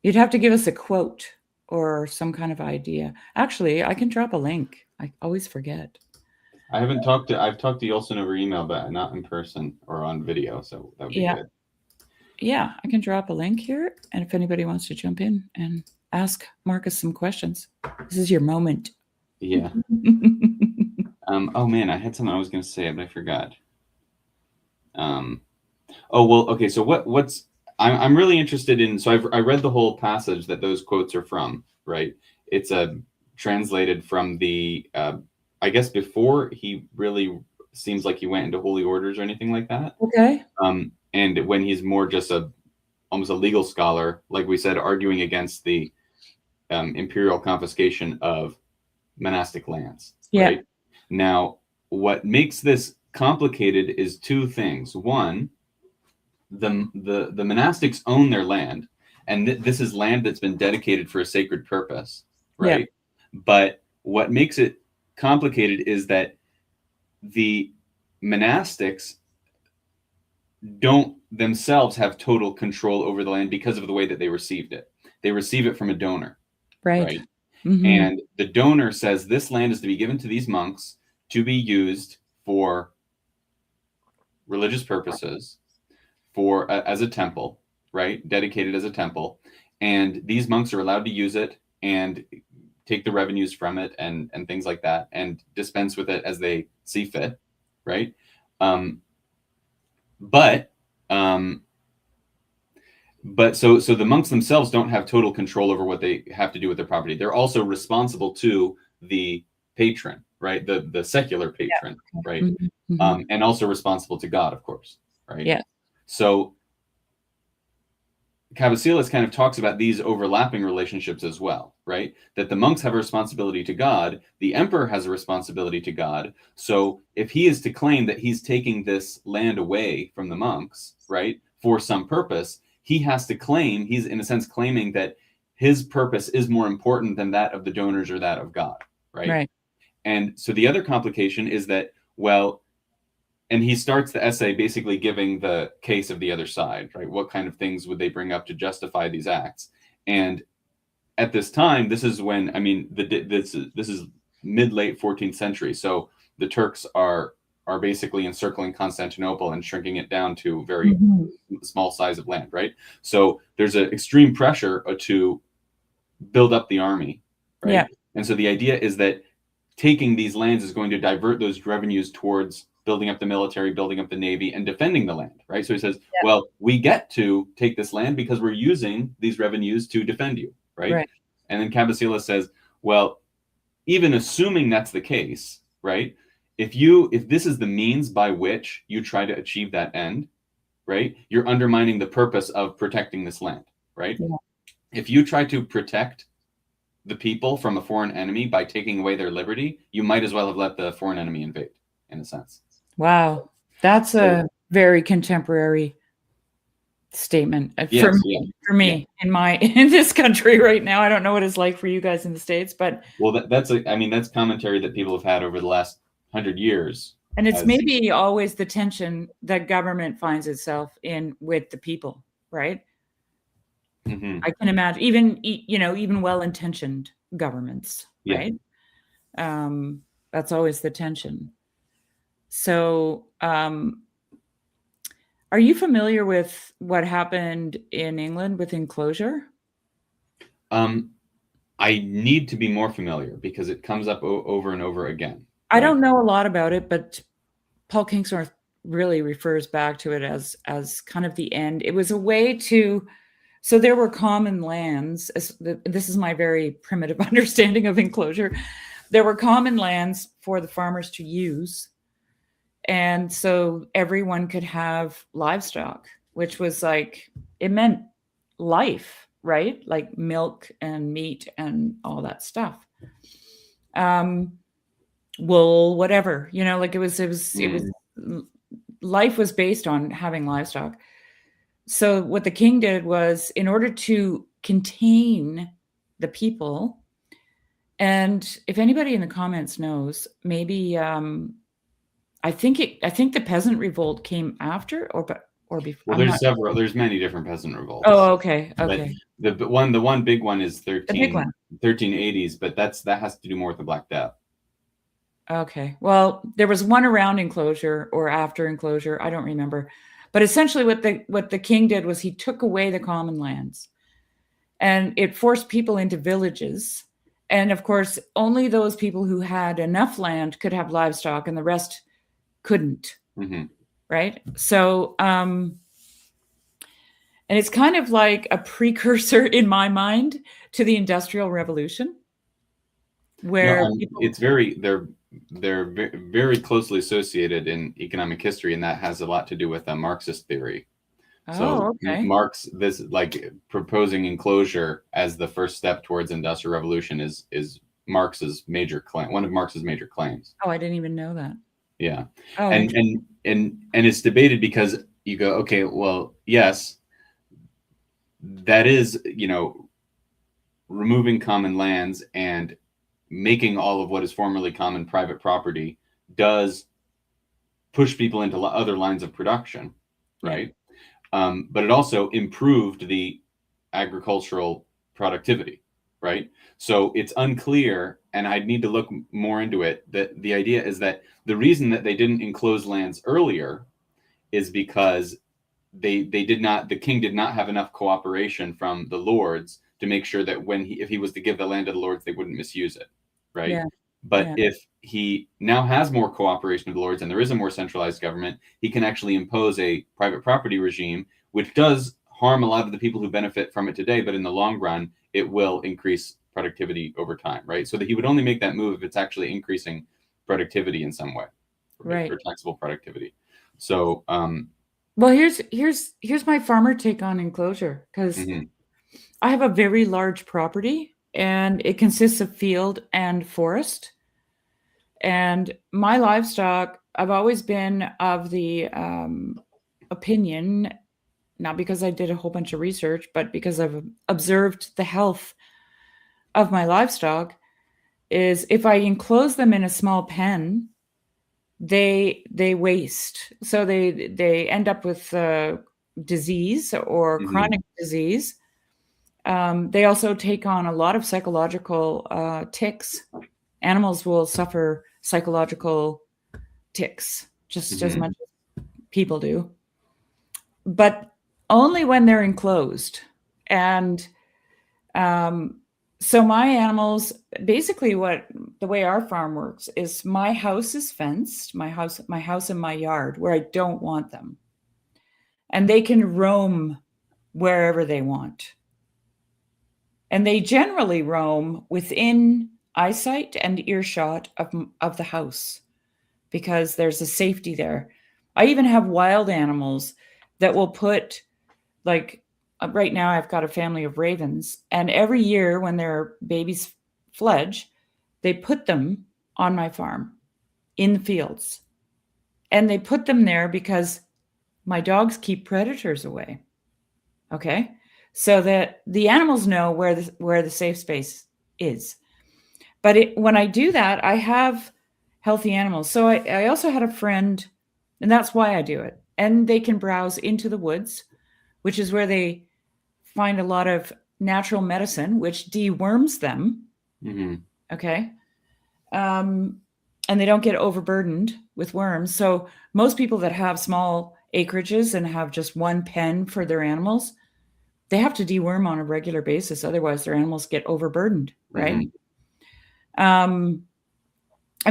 Speaker 1: You'd have to give us a quote or some kind of idea. Actually, I can drop a link. I always forget.
Speaker 2: I've talked to Olson over email, but not in person or on video. So that would be good.
Speaker 1: yeah, I can drop a link here. And if anybody wants to jump in and ask Marcus some questions, this is your moment.
Speaker 2: Yeah. Oh man, I had something I was going to say, but I forgot. Oh well, okay. So I'm really interested in. So I read the whole passage that those quotes are from. Right. It's translated from the. I guess before he really seems like he went into holy orders or anything like that.
Speaker 1: Okay.
Speaker 2: And when he's more just almost a legal scholar, like we said, arguing against the imperial confiscation of monastic lands.
Speaker 1: Yeah.
Speaker 2: Right. Now, what makes this complicated is two things. One, the monastics own their land, and this is land that's been dedicated for a sacred purpose, right? Yeah. But what makes it complicated is that the monastics don't themselves have total control over the land because of the way that they received it. They receive it from a donor, right? Mm-hmm. And the donor says this land is to be given to these monks to be used for religious purposes, for as a temple, right? Dedicated as a temple. And these monks are allowed to use it and take the revenues from it and things like that and dispense with it as they see fit, right? But so the monks themselves don't have total control over what they have to do with their property. They're also responsible to the patron, right? The secular patron, yeah. Right? Mm-hmm. And also responsible to God, of course, right? Yeah. So Cabasilas kind of talks about these overlapping relationships as well, right? That the monks have a responsibility to God, the emperor has a responsibility to God. So if he is to claim that he's taking this land away from the monks, right, for some purpose, he has to claim, he's in a sense claiming that his purpose is more important than that of the donors or that of God, right? Right. And so the other complication is that, well, and he starts the essay basically giving the case of the other side, right? What kind of things would they bring up to justify these acts? And at this time, this is when, I mean, this is mid-late 14th century. So the Turks are basically encircling Constantinople and shrinking it down to very small size of land, right? So there's an extreme pressure to build up the army, right? Yeah. And so the idea is that taking these lands is going to divert those revenues towards building up the military, building up the navy, and defending the land, right? So he says, yeah. Well, we get to take this land because we're using these revenues to defend you, right? And then Cabasilas says, well, even assuming that's the case, right? If this is the means by which you try to achieve that end, right? You're undermining the purpose of protecting this land, right? Yeah. If you try to protect the people from a foreign enemy by taking away their liberty, you might as well have let the foreign enemy invade, in a sense.
Speaker 1: Wow. That's a very contemporary statement for me in this country right now. I don't know what it's like for you guys in the States, but
Speaker 2: that's commentary that people have had over the last 100 years.
Speaker 1: And it's maybe always the tension that government finds itself in with the people, right? Mm-hmm. I can imagine even well-intentioned governments, right? That's always the tension. So, are you familiar with what happened in England with enclosure?
Speaker 2: I need to be more familiar because it comes up over and over again.
Speaker 1: Right? I don't know a lot about it, but Paul Kingsnorth really refers back to it as kind of the end. It was a way to, so there were common lands. This is my very primitive understanding of enclosure. There were common lands for the farmers to use. And so everyone could have livestock, which was like, it meant life, right? Like milk and meat and all that stuff. Wool, whatever, like it was life was based on having livestock. So what the king did was, in order to contain the people, and if anybody in the comments knows, maybe, I think the peasant revolt came after or before.
Speaker 2: Well, there's many different peasant revolts.
Speaker 1: Oh, okay. Okay.
Speaker 2: But the one big one is 1380s, but that has to do more with the Black Death.
Speaker 1: Okay. Well, there was one around enclosure or after enclosure. I don't remember, But essentially what the king did was he took away the common lands, and it forced people into villages. And of course, only those people who had enough land could have livestock and the rest couldn't.
Speaker 2: Mm-hmm.
Speaker 1: Right? So, and it's kind of like a precursor in my mind to the Industrial Revolution, where
Speaker 2: they're very closely associated in economic history, and that has a lot to do with Marxist theory. So
Speaker 1: okay.
Speaker 2: Marx, this like proposing enclosure as the first step towards Industrial Revolution is Marx's major claim, one of Marx's major claims.
Speaker 1: Oh, I didn't even know that.
Speaker 2: Yeah.
Speaker 1: Oh,
Speaker 2: and it's debated because you go, okay, well, yes, that is, removing common lands and making all of what is formerly common private property does push people into other lines of production, right? Yeah. But it also improved the agricultural productivity, right? So it's unclear, and I'd need to look more into it, that the idea is that the reason that they didn't enclose lands earlier is because the king did not have enough cooperation from the lords to make sure that if he was to give the land to the lords, they wouldn't misuse it, right? Yeah. But if he now has more cooperation of the lords and there is a more centralized government, he can actually impose a private property regime, which does harm a lot of the people who benefit from it today, but in the long run, it will increase productivity over time, right? So that he would only make that move if it's actually increasing productivity in some way, right? Or taxable productivity. So,
Speaker 1: well, here's my farmer take on enclosure, because I have a very large property and it consists of field and forest. And my livestock, I've always been of the opinion, not because I did a whole bunch of research, but because I've observed the health of my livestock, is if I enclose them in a small pen, they waste. So they end up with disease or chronic disease. They also take on a lot of psychological ticks. Animals will suffer psychological ticks just as much as people do, but only when they're enclosed. And so my animals, basically the way our farm works is my house is fenced, my house and my yard, where I don't want them. And they can roam wherever they want. And they generally roam within eyesight and earshot of the house, because there's a safety there. I even have wild animals that will put, like, right now I've got a family of ravens, and every year when their babies fledge, they put them on my farm in the fields. And they put them there because my dogs keep predators away. Okay? So that the animals know where the safe space is. But when I do that, I have healthy animals. So I also had a friend, and that's why I do it. And they can browse into the woods, which is where they find a lot of natural medicine, which deworms them. Okay. And they don't get overburdened with worms. So most people that have small acreages and have just one pen for their animals, they have to deworm on a regular basis. Otherwise, their animals get overburdened, right? And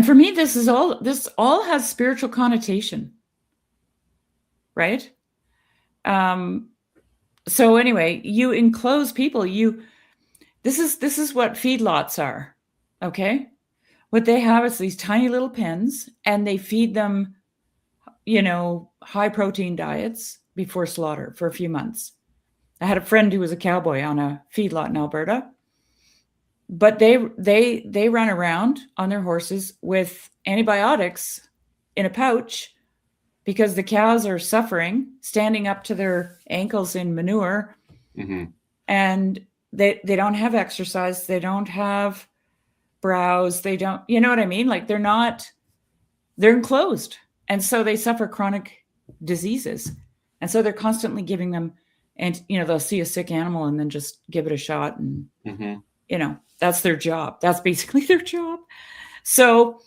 Speaker 1: for me, this all has spiritual connotation, right? So anyway, you enclose people. This is what feedlots are, okay? What they have is these tiny little pens, and they feed them, high protein diets before slaughter for a few months. I had a friend who was a cowboy on a feedlot in Alberta, but they run around on their horses with antibiotics in a pouch because the cows are suffering, standing up to their ankles in manure, and they don't have exercise, they don't have browse, they don't, you know what I mean? Like they're enclosed, and so they suffer chronic diseases, and so they're constantly giving them. And, they'll see a sick animal and then just give it a shot. And, that's their job. That's basically their job. So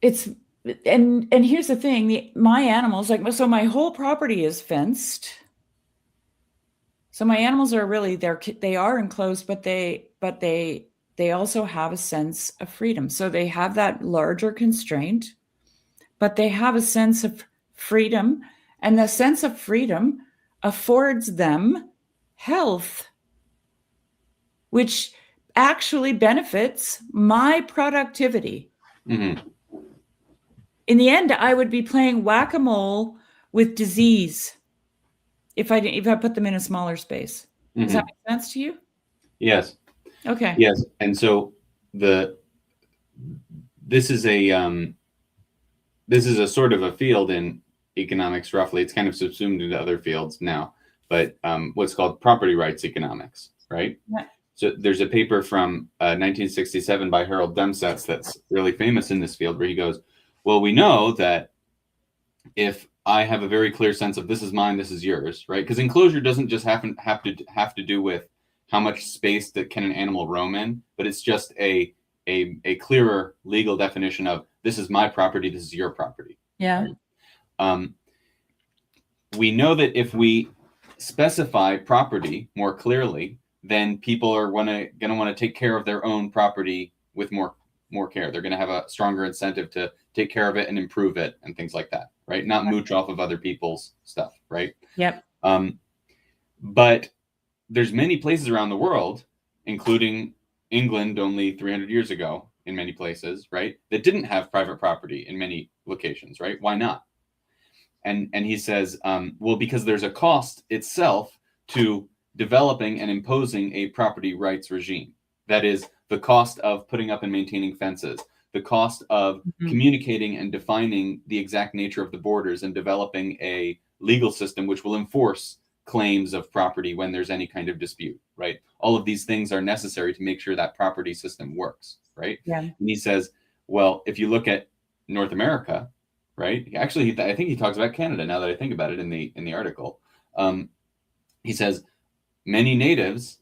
Speaker 1: it's and here's the thing, my animals, like, so my whole property is fenced. So my animals are really, they are enclosed, but they also have a sense of freedom. So they have that larger constraint, but they have a sense of freedom, and the sense of freedom affords them health, which actually benefits my productivity.
Speaker 2: Mm-hmm.
Speaker 1: In the end, I would be playing whack-a-mole with disease if I put them in a smaller space. Does that make sense to you?
Speaker 2: Yes.
Speaker 1: Okay.
Speaker 2: Yes. And so this is a sort of a field in economics, roughly. It's kind of subsumed into other fields now, but what's called property rights economics, right?
Speaker 1: Yeah.
Speaker 2: So there's a paper from 1967 by Harold Demsetz that's really famous in this field, where he goes, well, we know that if I have a very clear sense of this is mine, this is yours, right? Because enclosure doesn't just have to do with how much space that can an animal roam in, but it's just a clearer legal definition of this is my property, this is your property.
Speaker 1: Yeah.
Speaker 2: Right? We know that if we specify property more clearly, then people are going to want to take care of their own property with more care. They're going to have a stronger incentive to take care of it and improve it and things like that, right? Not mooch off of other people's stuff, right?
Speaker 1: Yep.
Speaker 2: But there's many places around the world, including England only 300 years ago in many places, right, that didn't have private property in many locations, right? Why not? And he says, well, because there's a cost itself to developing and imposing a property rights regime. That is the cost of putting up and maintaining fences, the cost of communicating and defining the exact nature of the borders, and developing a legal system which will enforce claims of property when there's any kind of dispute, right? All of these things are necessary to make sure that property system works, right?
Speaker 1: Yeah.
Speaker 2: And he says, well, if you look at North America, right? Actually, I think he talks about Canada now that I think about it in the article. He says many natives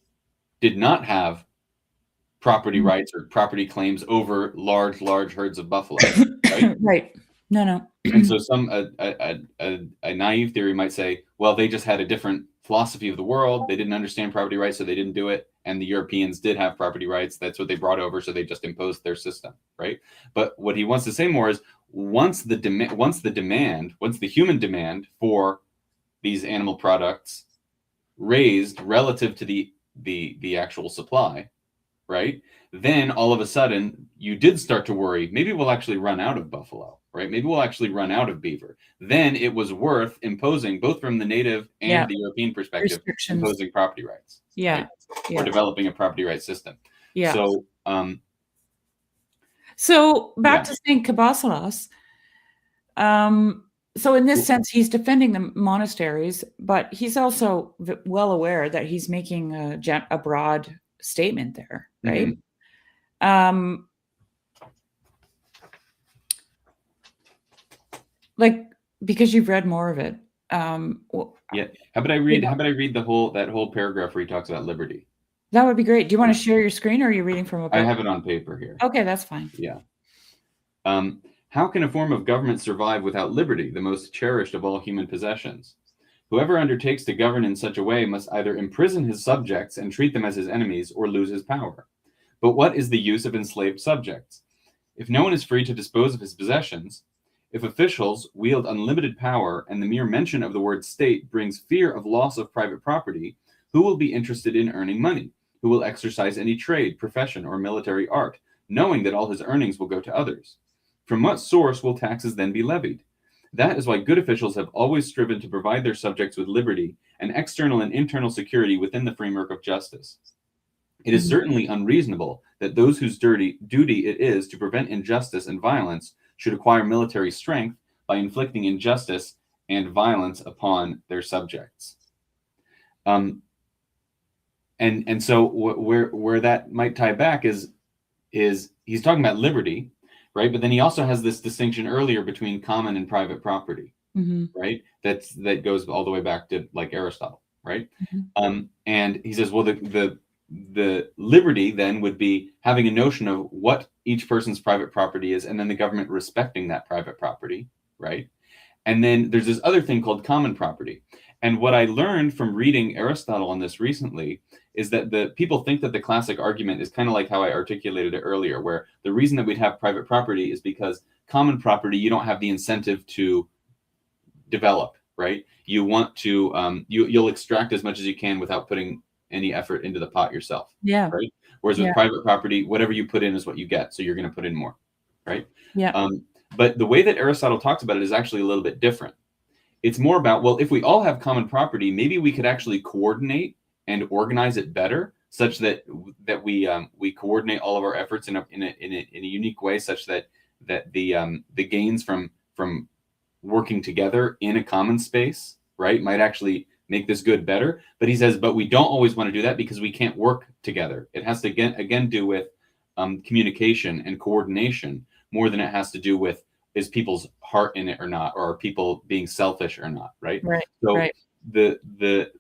Speaker 2: did not have property rights or property claims over large herds of buffalo, right?
Speaker 1: Right. No.
Speaker 2: And so a naive theory might say, well, they just had a different philosophy of the world. They didn't understand property rights, so they didn't do it. And the Europeans did have property rights. That's what they brought over, so they just imposed their system, right? But what he wants to say more is once the human demand for these animal products raised relative to the actual supply, right? Then all of a sudden you did start to worry, maybe we'll actually run out of buffalo, right? Maybe we'll actually run out of beaver. Then it was worth imposing, both from the native and the European perspective, imposing property rights.
Speaker 1: Yeah.
Speaker 2: Right? Or developing a property rights system.
Speaker 1: Yeah.
Speaker 2: So
Speaker 1: back to St. Cabasilas. So in this sense, he's defending the monasteries, but he's also well aware that he's making a broad statement there, right? Like, because you've read more of it.
Speaker 2: Yeah. How about I read that whole paragraph where he talks about liberty?
Speaker 1: That would be great. Do you want to share your screen, or are you reading from a book?
Speaker 2: I have it on paper here.
Speaker 1: Okay, that's fine.
Speaker 2: Yeah. How can a form of government survive without liberty, the most cherished of all human possessions? Whoever undertakes to govern in such a way must either imprison his subjects and treat them as his enemies, or lose his power. But what is the use of enslaved subjects? If no one is free to dispose of his possessions, if officials wield unlimited power, and the mere mention of the word state brings fear of loss of private property, who will be interested in earning money? Who will exercise any trade, profession, or military art, knowing that all his earnings will go to others? From what source will taxes then be levied? That is why good officials have always striven to provide their subjects with liberty and external and internal security within the framework of justice. It is certainly unreasonable that those whose duty it is to prevent injustice and violence should acquire military strength by inflicting injustice and violence upon their subjects. And so where that might tie back is he's talking about liberty, right? But then he also has this distinction earlier between common and private property, right? That goes all the way back to like Aristotle, right? And he says, well, the the liberty then would be having a notion of what each person's private property is, and then the government respecting that private property, right? And then there's this other thing called common property. And what I learned from reading Aristotle on this recently is that the people think that the classic argument is kind of like how I articulated it earlier, where the reason that we'd have private property is because common property, you don't have the incentive to develop, right? You want to, you'll extract as much as you can without putting any effort into the pot yourself,
Speaker 1: Yeah.
Speaker 2: right? Whereas with private property, whatever you put in is what you get. So you're going to put in more, right?
Speaker 1: Yeah.
Speaker 2: But the way that Aristotle talks about it is actually a little bit different. It's more about, well, if we all have common property, maybe we could actually coordinate and organize it better, such that we coordinate all of our efforts in a unique way, such that the gains from working together in a common space, right, might actually make this good better. But he says, but we don't always want to do that because we can't work together. It has to again do with communication and coordination more than it has to do with is people's heart in it or not, or are people being selfish or not, right?
Speaker 1: Right.
Speaker 2: So
Speaker 1: right.
Speaker 2: the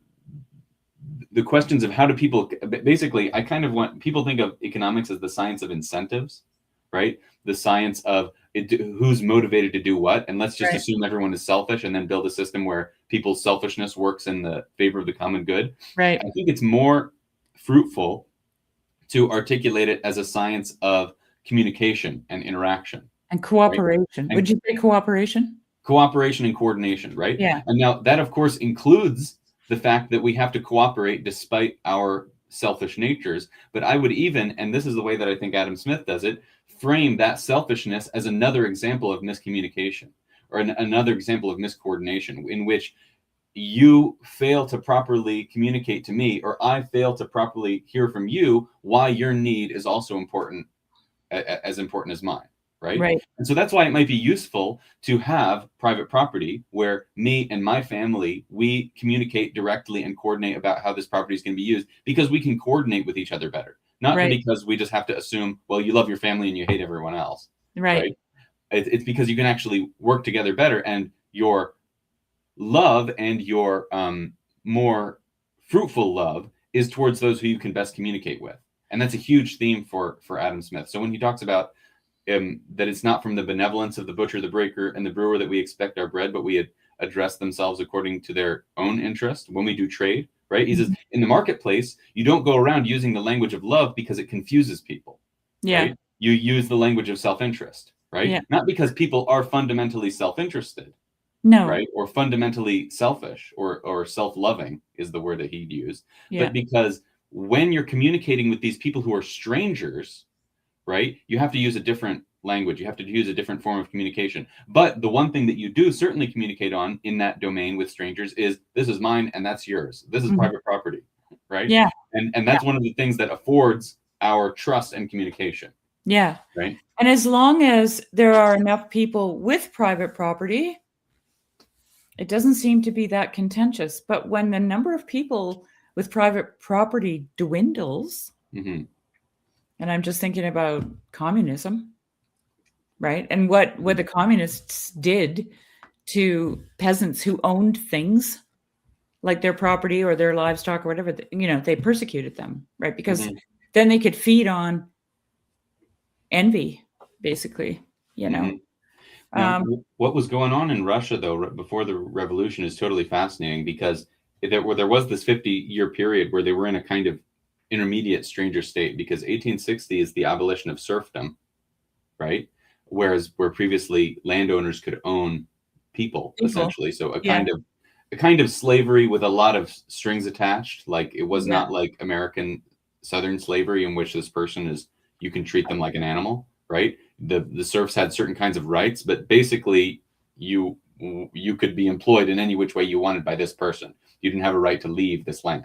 Speaker 2: questions of how do people, basically, I kind of want people think of economics as the science of incentives, right? The science of who's motivated to do what, and let's just assume everyone is selfish and then build a system where people's selfishness works in the favor of the common good.
Speaker 1: Right.
Speaker 2: I think it's more fruitful to articulate it as a science of communication and interaction.
Speaker 1: And cooperation.
Speaker 2: Right?
Speaker 1: Would you say cooperation?
Speaker 2: Cooperation and coordination, right?
Speaker 1: Yeah.
Speaker 2: And now that, of course, includes the fact that we have to cooperate despite our selfish natures. But I would even, and this is the way that I think Adam Smith does it, frame that selfishness as another example of miscommunication or another example of miscoordination, in which you fail to properly communicate to me, or I fail to properly hear from you why your need is also important, as important as mine. Right. And so that's why it might be useful to have private property where me and my family, we communicate directly and coordinate about how this property is going to be used, because we can coordinate with each other better. Not because we just have to assume, well, you love your family and you hate everyone else. Right. It's because you can actually work together better, and your love and your more fruitful love is towards those who you can best communicate with. And that's a huge theme for Adam Smith. So when he talks about that it's not from the benevolence of the butcher, the baker, and the brewer that we expect our bread, but we address themselves according to their own interest when we do trade, right? He says, in the marketplace, you don't go around using the language of love because it confuses people.
Speaker 1: Yeah.
Speaker 2: Right? You use the language of self-interest, right?
Speaker 1: Yeah.
Speaker 2: Not because people are fundamentally self-interested.
Speaker 1: No.
Speaker 2: Right? Or fundamentally selfish or self-loving is the word that he'd use.
Speaker 1: Yeah.
Speaker 2: But because when you're communicating with these people who are strangers, right, you have to use a different language. You have to use a different form of communication. But the one thing that you do certainly communicate on in that domain with strangers is, this is mine and that's yours. This is private property, right?
Speaker 1: Yeah.
Speaker 2: And that's one of the things that affords our trust and communication.
Speaker 1: Yeah.
Speaker 2: Right.
Speaker 1: And as long as there are enough people with private property, it doesn't seem to be that contentious. But when the number of people with private property dwindles, and I'm just thinking about communism, right? And what the communists did to peasants who owned things like their property or their livestock or whatever, they persecuted them, right? Because then they could feed on envy, basically,
Speaker 2: Now, what was going on in Russia, though, before the revolution is totally fascinating, because there was this 50-year period where they were in a kind of intermediate stranger state, because 1860 is the abolition of serfdom, right? Where previously landowners could own people. Essentially. So a kind of slavery with a lot of strings attached. Like, it was not like American Southern slavery, in which this person you can treat them like an animal, right? The serfs had certain kinds of rights, but basically you could be employed in any which way you wanted by this person. You didn't have a right to leave this land.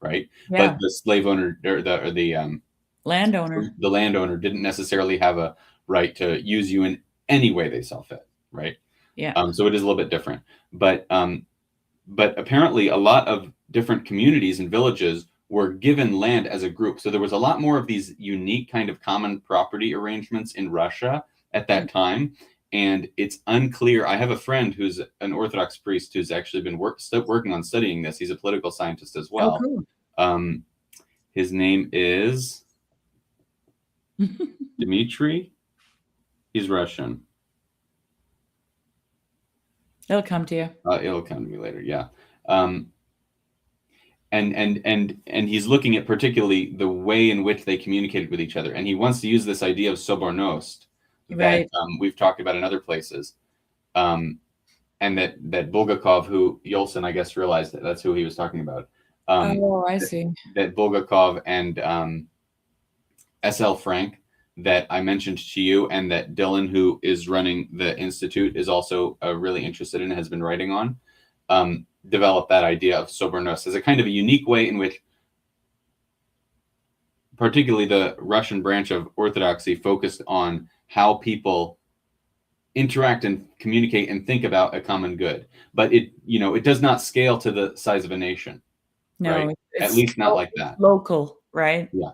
Speaker 2: Right. Yeah. But the slave owner or the landowner didn't necessarily have a right to use you in any way they saw fit. Right.
Speaker 1: Yeah.
Speaker 2: So it is a little bit different. But apparently a lot of different communities and villages were given land as a group. So there was a lot more of these unique kind of common property arrangements in Russia at that time. And it's unclear. I have a friend who's an Orthodox priest who's actually been working on studying this. He's a political scientist as well.
Speaker 1: Oh, cool.
Speaker 2: His name is Dmitry. He's Russian.
Speaker 1: It'll come to you.
Speaker 2: It'll come to me later. Yeah. And he's looking at particularly the way in which they communicated with each other, and he wants to use this idea of sobornost that we've talked about in other places, and that Bulgakov, who Yolson, I guess, realized that's who he was talking about.
Speaker 1: I see.
Speaker 2: That Bulgakov and S.L. Frank that I mentioned to you, and that Dylan, who is running the institute, is also really interested in, has been writing on. Develop that idea of sobornost as a kind of a unique way in which particularly the Russian branch of Orthodoxy focused on how people interact and communicate and think about a common good. But it does not scale to the size of a nation.
Speaker 1: No,
Speaker 2: right? At least not like that.
Speaker 1: Local, right?
Speaker 2: Yeah.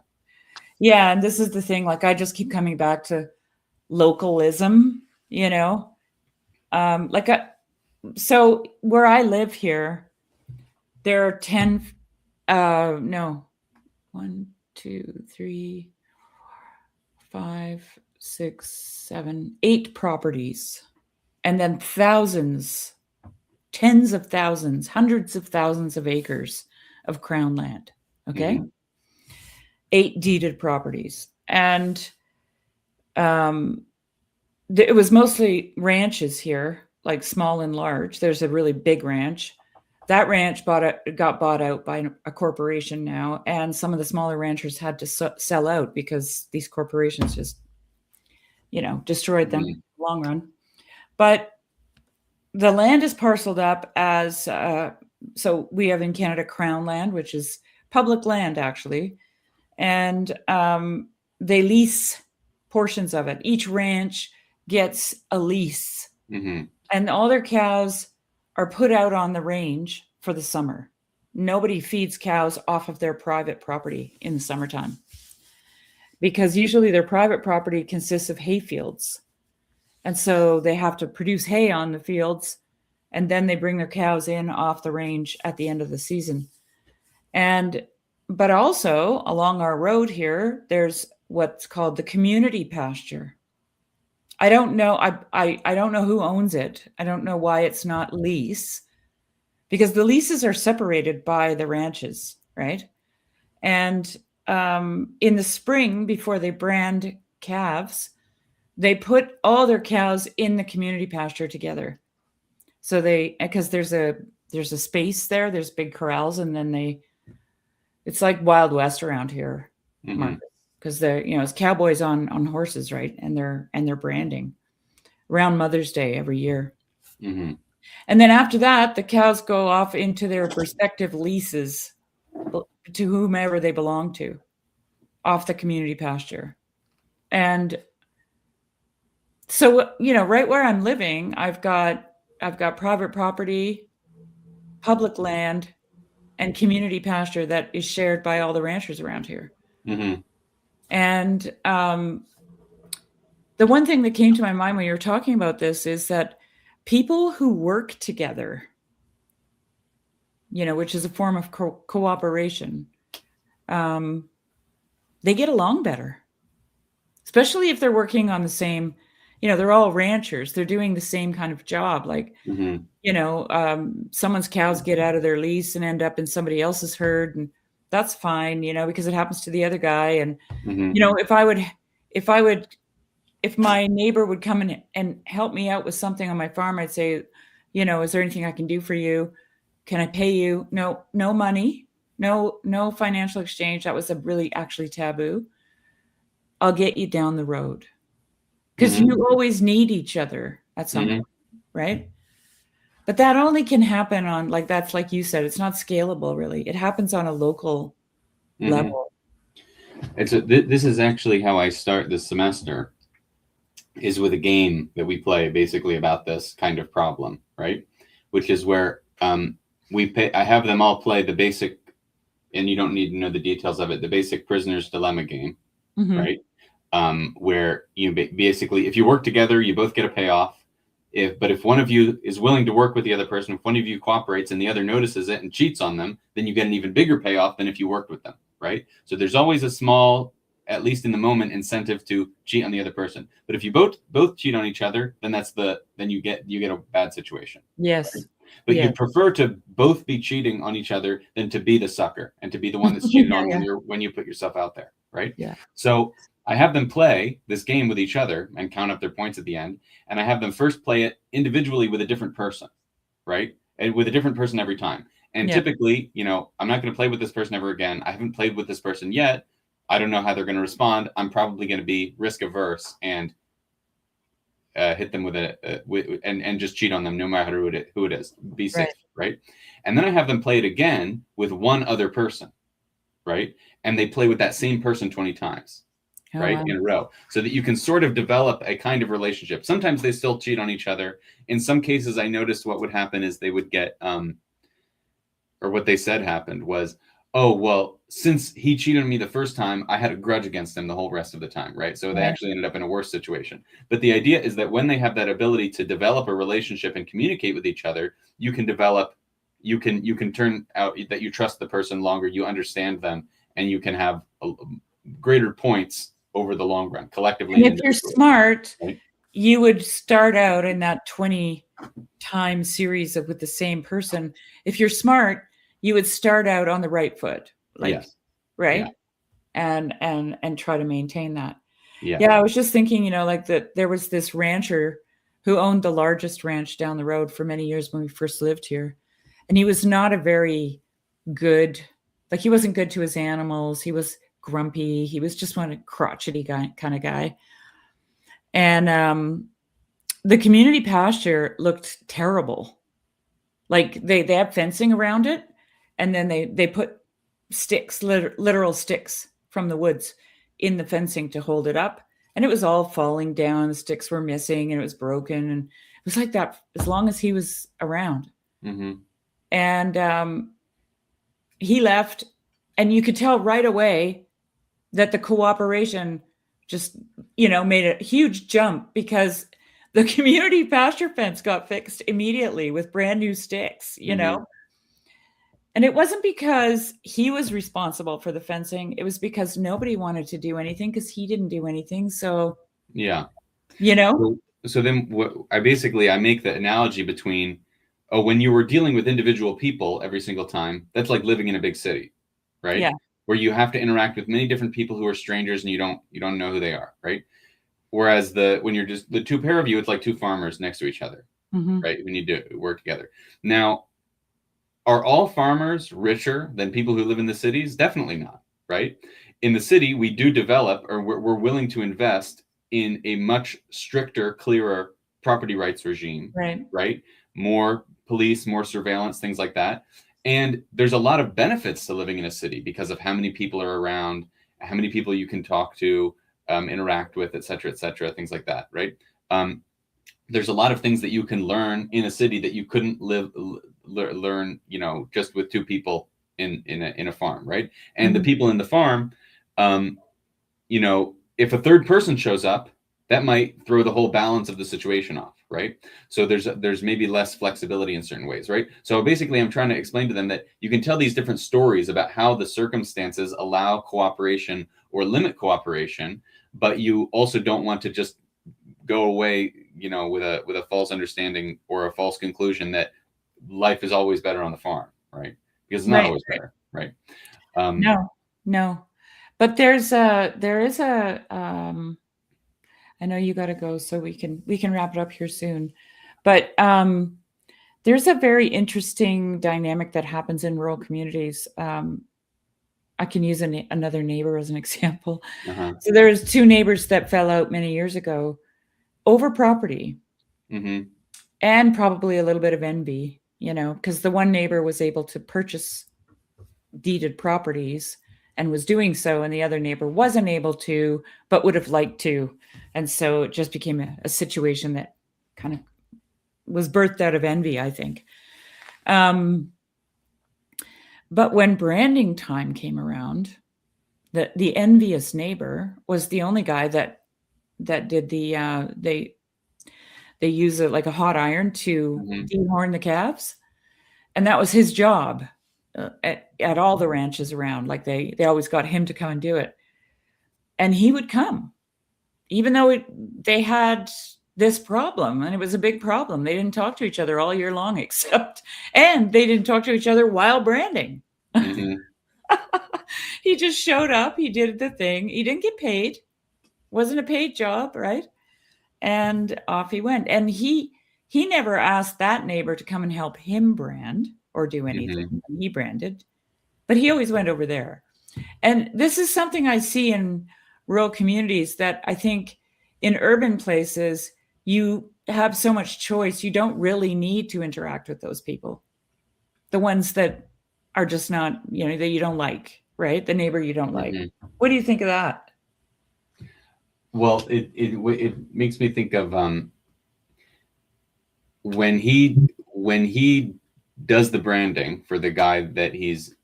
Speaker 1: Yeah, and this is the thing, like I just keep coming back to localism, so where I live here, there are 1, 2, 3, 4, 5, 6, 7, 8 properties, and then thousands, tens of thousands, hundreds of thousands of acres of crown land. Okay. Mm-hmm. 8 deeded properties. And it was mostly ranches here, like small and large. There's a really big ranch. That ranch got bought out by a corporation now, and some of the smaller ranchers had to sell out because these corporations just, destroyed them in the long run. But the land is parceled up as, so we have in Canada Crown land, which is public land actually, and they lease portions of it. Each ranch gets a lease, and all their cows are put out on the range for the summer. Nobody feeds cows off of their private property in the summertime, because usually their private property consists of hay fields. And so they have to produce hay on the fields, and then they bring their cows in off the range at the end of the season. But also along our road here, there's what's called the community pasture. I don't know. I don't know who owns it. I don't know why it's not lease, because the leases are separated by the ranches, right? And in the spring, before they brand calves, they put all their cows in the community pasture together. So because there's a space there, there's big corrals, and then it's like Wild West around here, Marcus, because they're, it's cowboys on horses, right? And they're branding around Mother's Day every year. Mm-hmm. And then after that, the cows go off into their respective leases to whomever they belong to off the community pasture. And so, right where I'm living, I've got private property, public land, and community pasture that is shared by all the ranchers around here. Mm-hmm. And the one thing that came to my mind when you were talking about this is that people who work together, which is a form of cooperation, they get along better, especially if they're working on the same, they're all ranchers. They're doing the same kind of job. Like, someone's cows get out of their lease and end up in somebody else's herd, and that's fine, because it happens to the other guy. And, if my neighbor would come in and help me out with something on my farm, I'd say, is there anything I can do for you? Can I pay you? No money, no financial exchange. That was really actually taboo. I'll get you down the road. Because you always need each other at some point, right? But that only can happen on, that's like you said, it's not scalable, really. It happens on a local level.
Speaker 2: This is actually how I start this semester, is with a game that we play basically about this kind of problem, right? Which is where I have them all play the basic, and you don't need to know the details of it, the basic prisoner's dilemma game, right? Where basically, if you work together, you both get a payoff. But if one of you is willing to work with the other person, if one of you cooperates and the other notices it and cheats on them, then you get an even bigger payoff than if you worked with them. right? So there's always a small, at least in the moment, incentive to cheat on the other person. But if you both cheat on each other, then then you get a bad situation.
Speaker 1: Yes.
Speaker 2: Right? But
Speaker 1: Yeah.
Speaker 2: you prefer to both be cheating on each other than to be the sucker and to be the one that's cheated on when you put yourself out there, right?
Speaker 1: Yeah.
Speaker 2: So I have them play this game with each other and count up their points at the end, and I have them first play it individually with a different person, right? And with a different person every time. And typically, I'm not going to play with this person ever again. I haven't played with this person yet. I don't know how they're going to respond. I'm probably going to be risk averse and hit them with and just cheat on them no matter who it is. Be safe, right? And then I have them play it again with one other person, right? And they play with that same person 20 times, right, in a row, so that you can sort of develop a kind of relationship. Sometimes they still cheat on each other. In some cases, I noticed what would happen is they would get, or what they said happened was, oh, well, since he cheated on me the first time, I had a grudge against him the whole rest of the time, right? So they actually ended up in a worse situation. But the idea is that when they have that ability to develop a relationship and communicate with each other, you can turn out that you trust the person longer, you understand them, and you can have greater points over the long run collectively.
Speaker 1: And if you're smart, right? You would start out in that 20-time series with the same person. If you're smart, you would start out on the right foot, right? Yeah. And try to maintain that. Yeah, I was just thinking, that there was this rancher who owned the largest ranch down the road for many years when we first lived here. And he was not a very good, he wasn't good to his animals. He was grumpy. He was just one crotchety kind of guy. And the community pasture looked terrible. They had fencing around it, and then they put sticks, literal sticks from the woods in the fencing to hold it up. And it was all falling down. The sticks were missing and it was broken. And it was like that as long as he was around. Mm-hmm. And he left, and you could tell right away that the cooperation just, made a huge jump, because the community pasture fence got fixed immediately with brand new sticks, mm-hmm. And it wasn't because he was responsible for the fencing. It was because nobody wanted to do anything, because he didn't do anything. So, yeah.
Speaker 2: So then I make the analogy between, when you were dealing with individual people every single time, that's like living in a big city, right? Yeah. Where you have to interact with many different people who are strangers and you don't know who they are, right? Whereas when you're just the two pair of you, it's like two farmers next to each other, mm-hmm. right? We need to work together. Now, are all farmers richer than people who live in the cities? Definitely not, right? In the city, we do develop, or we're willing to invest in a much stricter, clearer property rights regime, right? More police, more surveillance, things like that. And there's a lot of benefits to living in a city because of how many people are around, how many people you can talk to, interact with, et cetera, things like that, right? There's a lot of things that you can learn in a city that you couldn't learn, just with two people in a farm, right? And mm-hmm. the people in the farm, if a third person shows up, that might throw the whole balance of the situation off, right? So there's maybe less flexibility in certain ways, right? So basically, I'm trying to explain to them that you can tell these different stories about how the circumstances allow cooperation or limit cooperation, but you also don't want to just go away, with a false understanding or a false conclusion that life is always better on the farm, right? Because it's not always better, right?
Speaker 1: No. But there is a. I know you got to go, so we can wrap it up here soon. But there's a very interesting dynamic that happens in rural communities. I can use another neighbor as an example. Uh-huh. So there's two neighbors that fell out many years ago over property, mm-hmm. and probably a little bit of envy, because the one neighbor was able to purchase deeded properties and was doing so, and the other neighbor wasn't able to, but would have liked to. And so it just became a situation that kind of was birthed out of envy, I think. But when branding time came around, the envious neighbor was the only guy that did they use like a hot iron to mm-hmm. dehorn the calves. And that was his job. at all the ranches around. Like they always got him to come and do it. And he would come, even though they had this problem, and it was a big problem. They didn't talk to each other all year long, and they didn't talk to each other while branding.
Speaker 2: Mm-hmm.
Speaker 1: He just showed up. He did the thing. He didn't get paid. Wasn't a paid job, right? And off he went. And he never asked that neighbor to come and help him brand or do anything.
Speaker 2: Mm-hmm.
Speaker 1: He branded, but he always went over there. And this is something I see in rural communities that I think in urban places, you have so much choice. You don't really need to interact with those people. The ones that are just not, that you don't like, right? The neighbor you don't like.
Speaker 2: Mm-hmm.
Speaker 1: What do you think of that?
Speaker 2: Well, it makes me think of when he does the branding for the guy that he is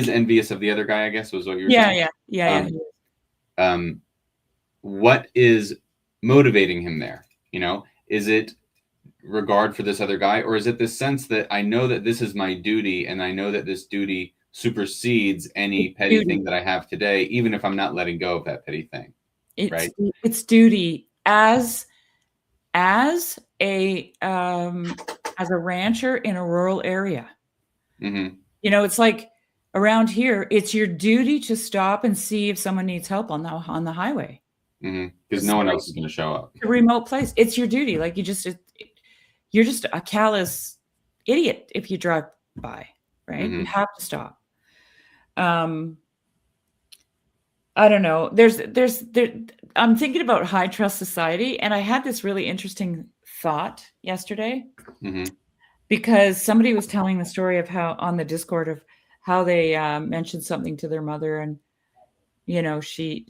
Speaker 2: envious of the other guy, I guess was what you were saying.
Speaker 1: Yeah.
Speaker 2: What is motivating him there? Is it regard for this other guy, or is it this sense that I know that this is my duty, and I know that this duty supersedes any petty thing that I have today, even if I'm not letting go of that petty thing? Right?
Speaker 1: It's duty as a rancher in a rural area.
Speaker 2: Mm-hmm.
Speaker 1: It's like around here, it's your duty to stop and see if someone needs help on the highway.
Speaker 2: Because no one else is going to show up.
Speaker 1: A remote place. It's your duty. Like you're just a callous idiot if you drive by, right?
Speaker 2: Mm-hmm.
Speaker 1: You have to stop. I don't know. I'm thinking about high trust society, and I had this really interesting thought yesterday, because somebody was telling the story of how on the Discord of how they mentioned something to their mother, and she,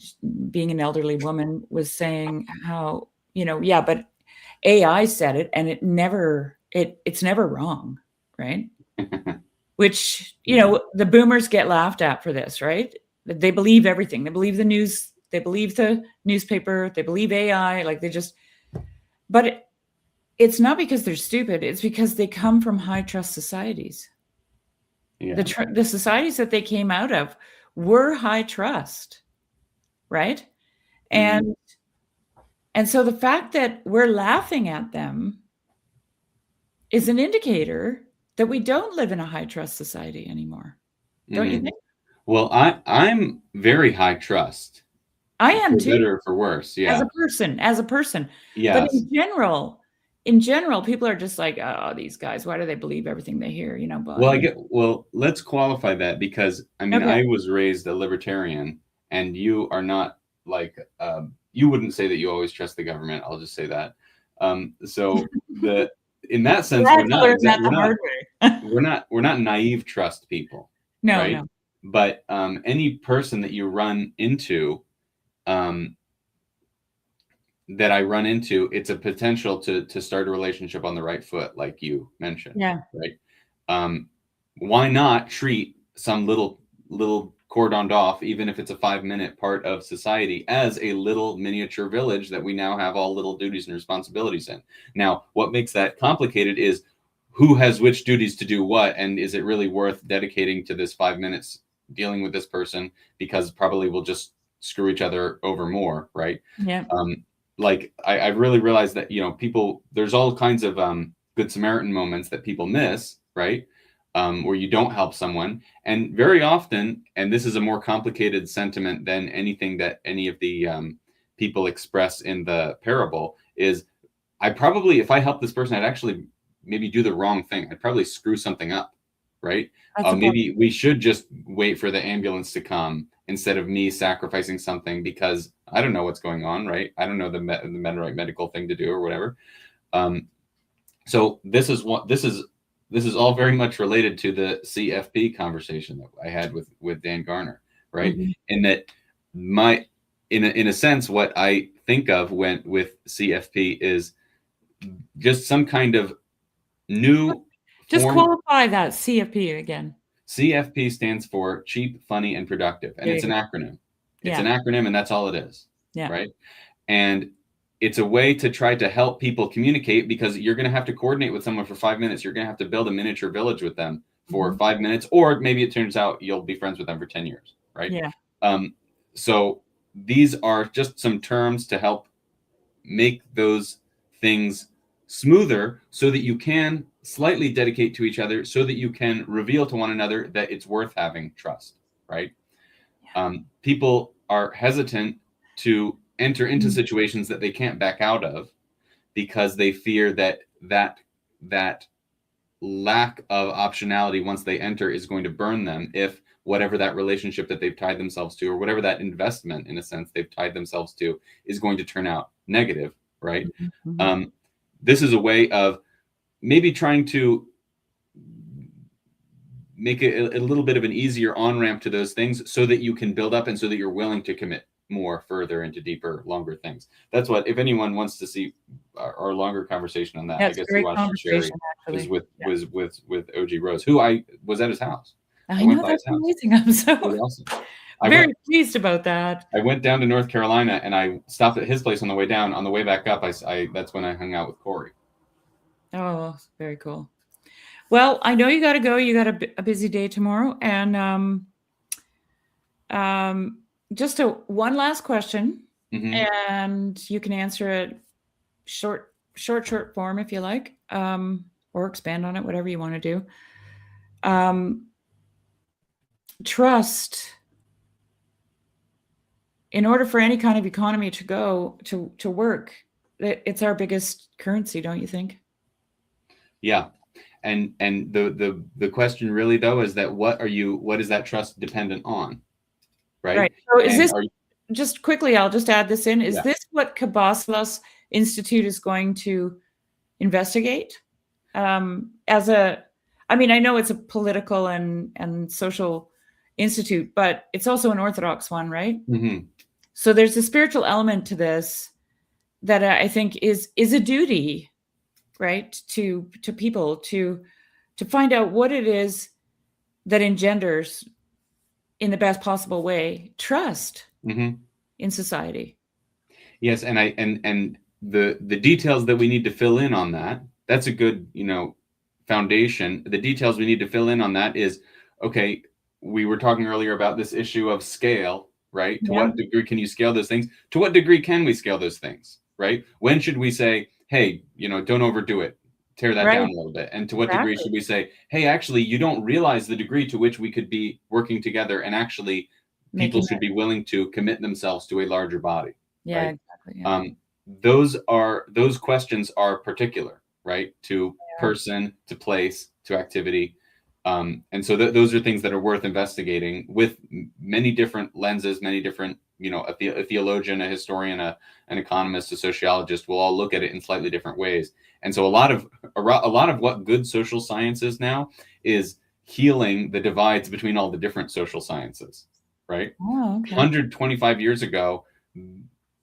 Speaker 1: being an elderly woman, was saying how but AI said it, and it's never wrong, right? Which the boomers get laughed at for this, right? They believe everything. They believe the news. They believe the newspaper. They believe AI. But it's not because they're stupid. It's because they come from high trust societies. Yeah. The societies that they came out of were high trust, right? And so the fact that we're laughing at them is an indicator that we don't live in a high trust society anymore. Don't you think?
Speaker 2: Well, I'm very high trust.
Speaker 1: I am too.
Speaker 2: For better or for worse, yeah.
Speaker 1: As a person.
Speaker 2: Yes.
Speaker 1: But in general, people are just like, oh, these guys, why do they believe everything they hear?
Speaker 2: Well, let's qualify that, because I was raised a libertarian, and you are not like you wouldn't say that you always trust the government. I'll just say that. So in that sense, we're not naive trust people.
Speaker 1: No,
Speaker 2: right?
Speaker 1: no.
Speaker 2: But any person that you run into, that I run into, it's a potential to start a relationship on the right foot, like you mentioned.
Speaker 1: Yeah.
Speaker 2: Right. Why not treat some little cordoned off, even if it's a 5-minute part of society, as a little miniature village that we now have all little duties and responsibilities in? Now, what makes that complicated is who has which duties to do what, and is it really worth dedicating to this 5 minutes dealing with this person, because probably we'll just screw each other over more, right?
Speaker 1: Yeah.
Speaker 2: I've really realized that people, there's all kinds of Good Samaritan moments that people miss, right? Where you don't help someone, and very often, and this is a more complicated sentiment than anything that any of the people express in the parable, is if I help this person, I'd actually maybe do the wrong thing. I'd probably screw something up, right? Maybe we should just wait for the ambulance to come instead of me sacrificing something because I don't know what's going on, right? I don't know the right medical thing to do or whatever. So this is all very much related to the CFP conversation that I had with Dan Garner, right? And that in a sense, what I think of with CFP is just some kind of new.
Speaker 1: Just qualify that CFP again.
Speaker 2: CFP stands for cheap, funny, and productive. And it's an acronym. It's an acronym, and that's all it is.
Speaker 1: Yeah.
Speaker 2: Right. And it's a way to try to help people communicate, because you're going to have to coordinate with someone for 5 minutes. You're going to have to build a miniature village with them for 5 minutes, or maybe it turns out you'll be friends with them for 10 years, right?
Speaker 1: Yeah.
Speaker 2: So these are just some terms to help make those things smoother so that you can slightly dedicate to each other, so that you can reveal to one another that it's worth having trust, right? People are hesitant to enter into situations that they can't back out of because they fear that lack of optionality once they enter is going to burn them if whatever that relationship that they've tied themselves to, or whatever that investment in a sense they've tied themselves to, is going to turn out negative, right? This is a way of maybe trying to make it a little bit of an easier on-ramp to those things so that you can build up and so that you're willing to commit more further into deeper, longer things. That's what, if anyone wants to see our longer conversation on that, I guess you watched Sherry was with OG Rose, who I was at his house.
Speaker 1: I know, that's amazing. I'm so
Speaker 2: awesome.
Speaker 1: very pleased about that.
Speaker 2: I went down to North Carolina and I stopped at his place on the way down. On the way back up, I that's when I hung out with Corey.
Speaker 1: Oh, very cool. Well, I know you got to go. You got a busy day tomorrow, and just one last question, and you can answer it short form if you like, or expand on it, whatever you want to do. Trust. In order for any kind of economy to go to work, it's our biggest currency, don't you think?
Speaker 2: Yeah. And the question really though is that what is that trust dependent on? Right.
Speaker 1: So is this just quickly, I'll just add this in. Is this what Cabasilas Institute is going to investigate? I know it's a political and social institute, but it's also an Orthodox one, right? So there's a spiritual element to this that I think is a duty, right, to people to find out what it is that engenders, in the best possible way, trust in society.
Speaker 2: Yes, and the details that we need to fill in on that, that's a good foundation. The details we need to fill in on that is, okay, we were talking earlier about this issue of scale, right? To what degree can you scale those things? To what degree can we scale those things, right? When should we say, hey, don't overdo it, tear that down a little bit? And to what degree should we say, hey, actually, you don't realize the degree to which we could be working together, and actually people should be willing to commit themselves to a larger body.
Speaker 1: Yeah,
Speaker 2: right? Exactly. Yeah. Those questions are particular, right? To person, to place, to activity. And so those are things that are worth investigating with many different lenses, many different, a theologian, a historian, an economist, a sociologist will all look at it in slightly different ways. And so a lot of what good social science is now is healing the divides between all the different social sciences, right? 125 years ago,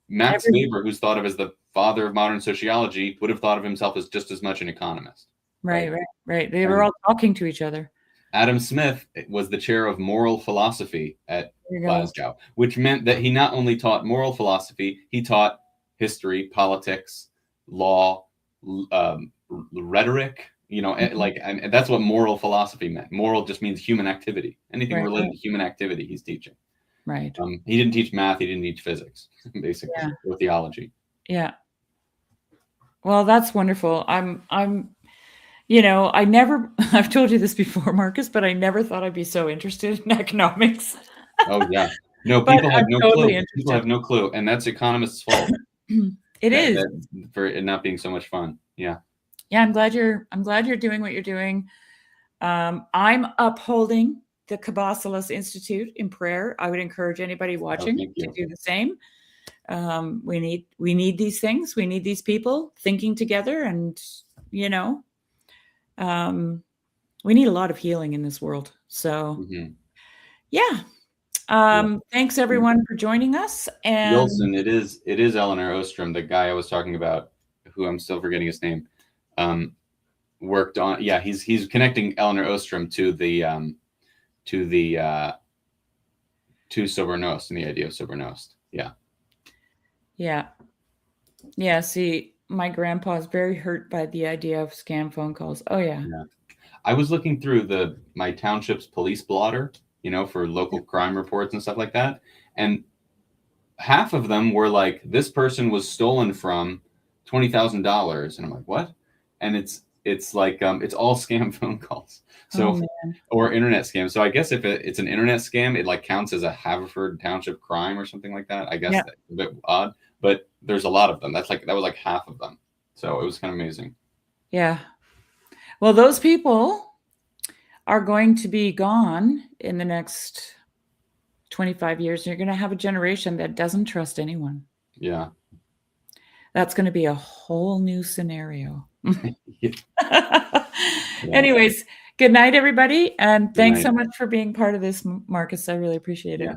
Speaker 2: Max Weber, who's thought of as the father of modern sociology, would have thought of himself as just as much an economist.
Speaker 1: Right. They were all talking to each other.
Speaker 2: Adam Smith was the chair of moral philosophy at Glasgow, which meant that he not only taught moral philosophy, he taught history, politics, law, rhetoric, and that's what moral philosophy meant. Moral just means human activity. Anything related to human activity, he's teaching.
Speaker 1: Right.
Speaker 2: He didn't teach math. He didn't teach physics, basically, or theology.
Speaker 1: Yeah. Well, that's wonderful. I've told you this before, Marcus, but I never thought I'd be so interested in economics.
Speaker 2: Oh yeah. No, people have no clue. People have no clue. And that's economists' fault.
Speaker 1: It is
Speaker 2: for it not being so much fun. Yeah.
Speaker 1: Yeah. I'm glad you're doing what you're doing. I'm upholding the Cabasilas Institute in prayer. I would encourage anybody watching to do the same. We need these things. We need these people thinking together, and we need a lot of healing in this world. So thanks everyone for joining us. And
Speaker 2: Wilson, it is Eleanor Ostrom, the guy I was talking about, who I'm still forgetting his name, worked on. Yeah, he's connecting Eleanor Ostrom to Sober Nost and the idea of Sober Nost. Yeah. See, my grandpa is very hurt by the idea of scam phone calls. Oh yeah. I was looking through my township's police blotter, for local crime reports and stuff like that, and half of them were like, this person was stolen from $20,000, and I'm like, what? And it's like it's all scam phone calls, so or internet scams. So I guess if it's an internet scam, it like counts as a Haverford Township crime or something like that. I guess that's a bit odd, but there's a lot of them. That was like half of them, so it was kind of amazing.
Speaker 1: Yeah. Well, those people are going to be gone in the next 25 years. You're going to have a generation that doesn't trust anyone.
Speaker 2: Yeah.
Speaker 1: That's going to be a whole new scenario.
Speaker 2: Yeah.
Speaker 1: Anyways, good night, everybody. And thanks so much for being part of this, Marcus. I really appreciate it.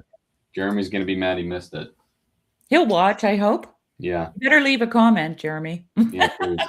Speaker 2: Jeremy's going to be mad he missed it.
Speaker 1: He'll watch, I hope.
Speaker 2: Yeah.
Speaker 1: You better leave a comment, Jeremy.
Speaker 2: Yeah, please.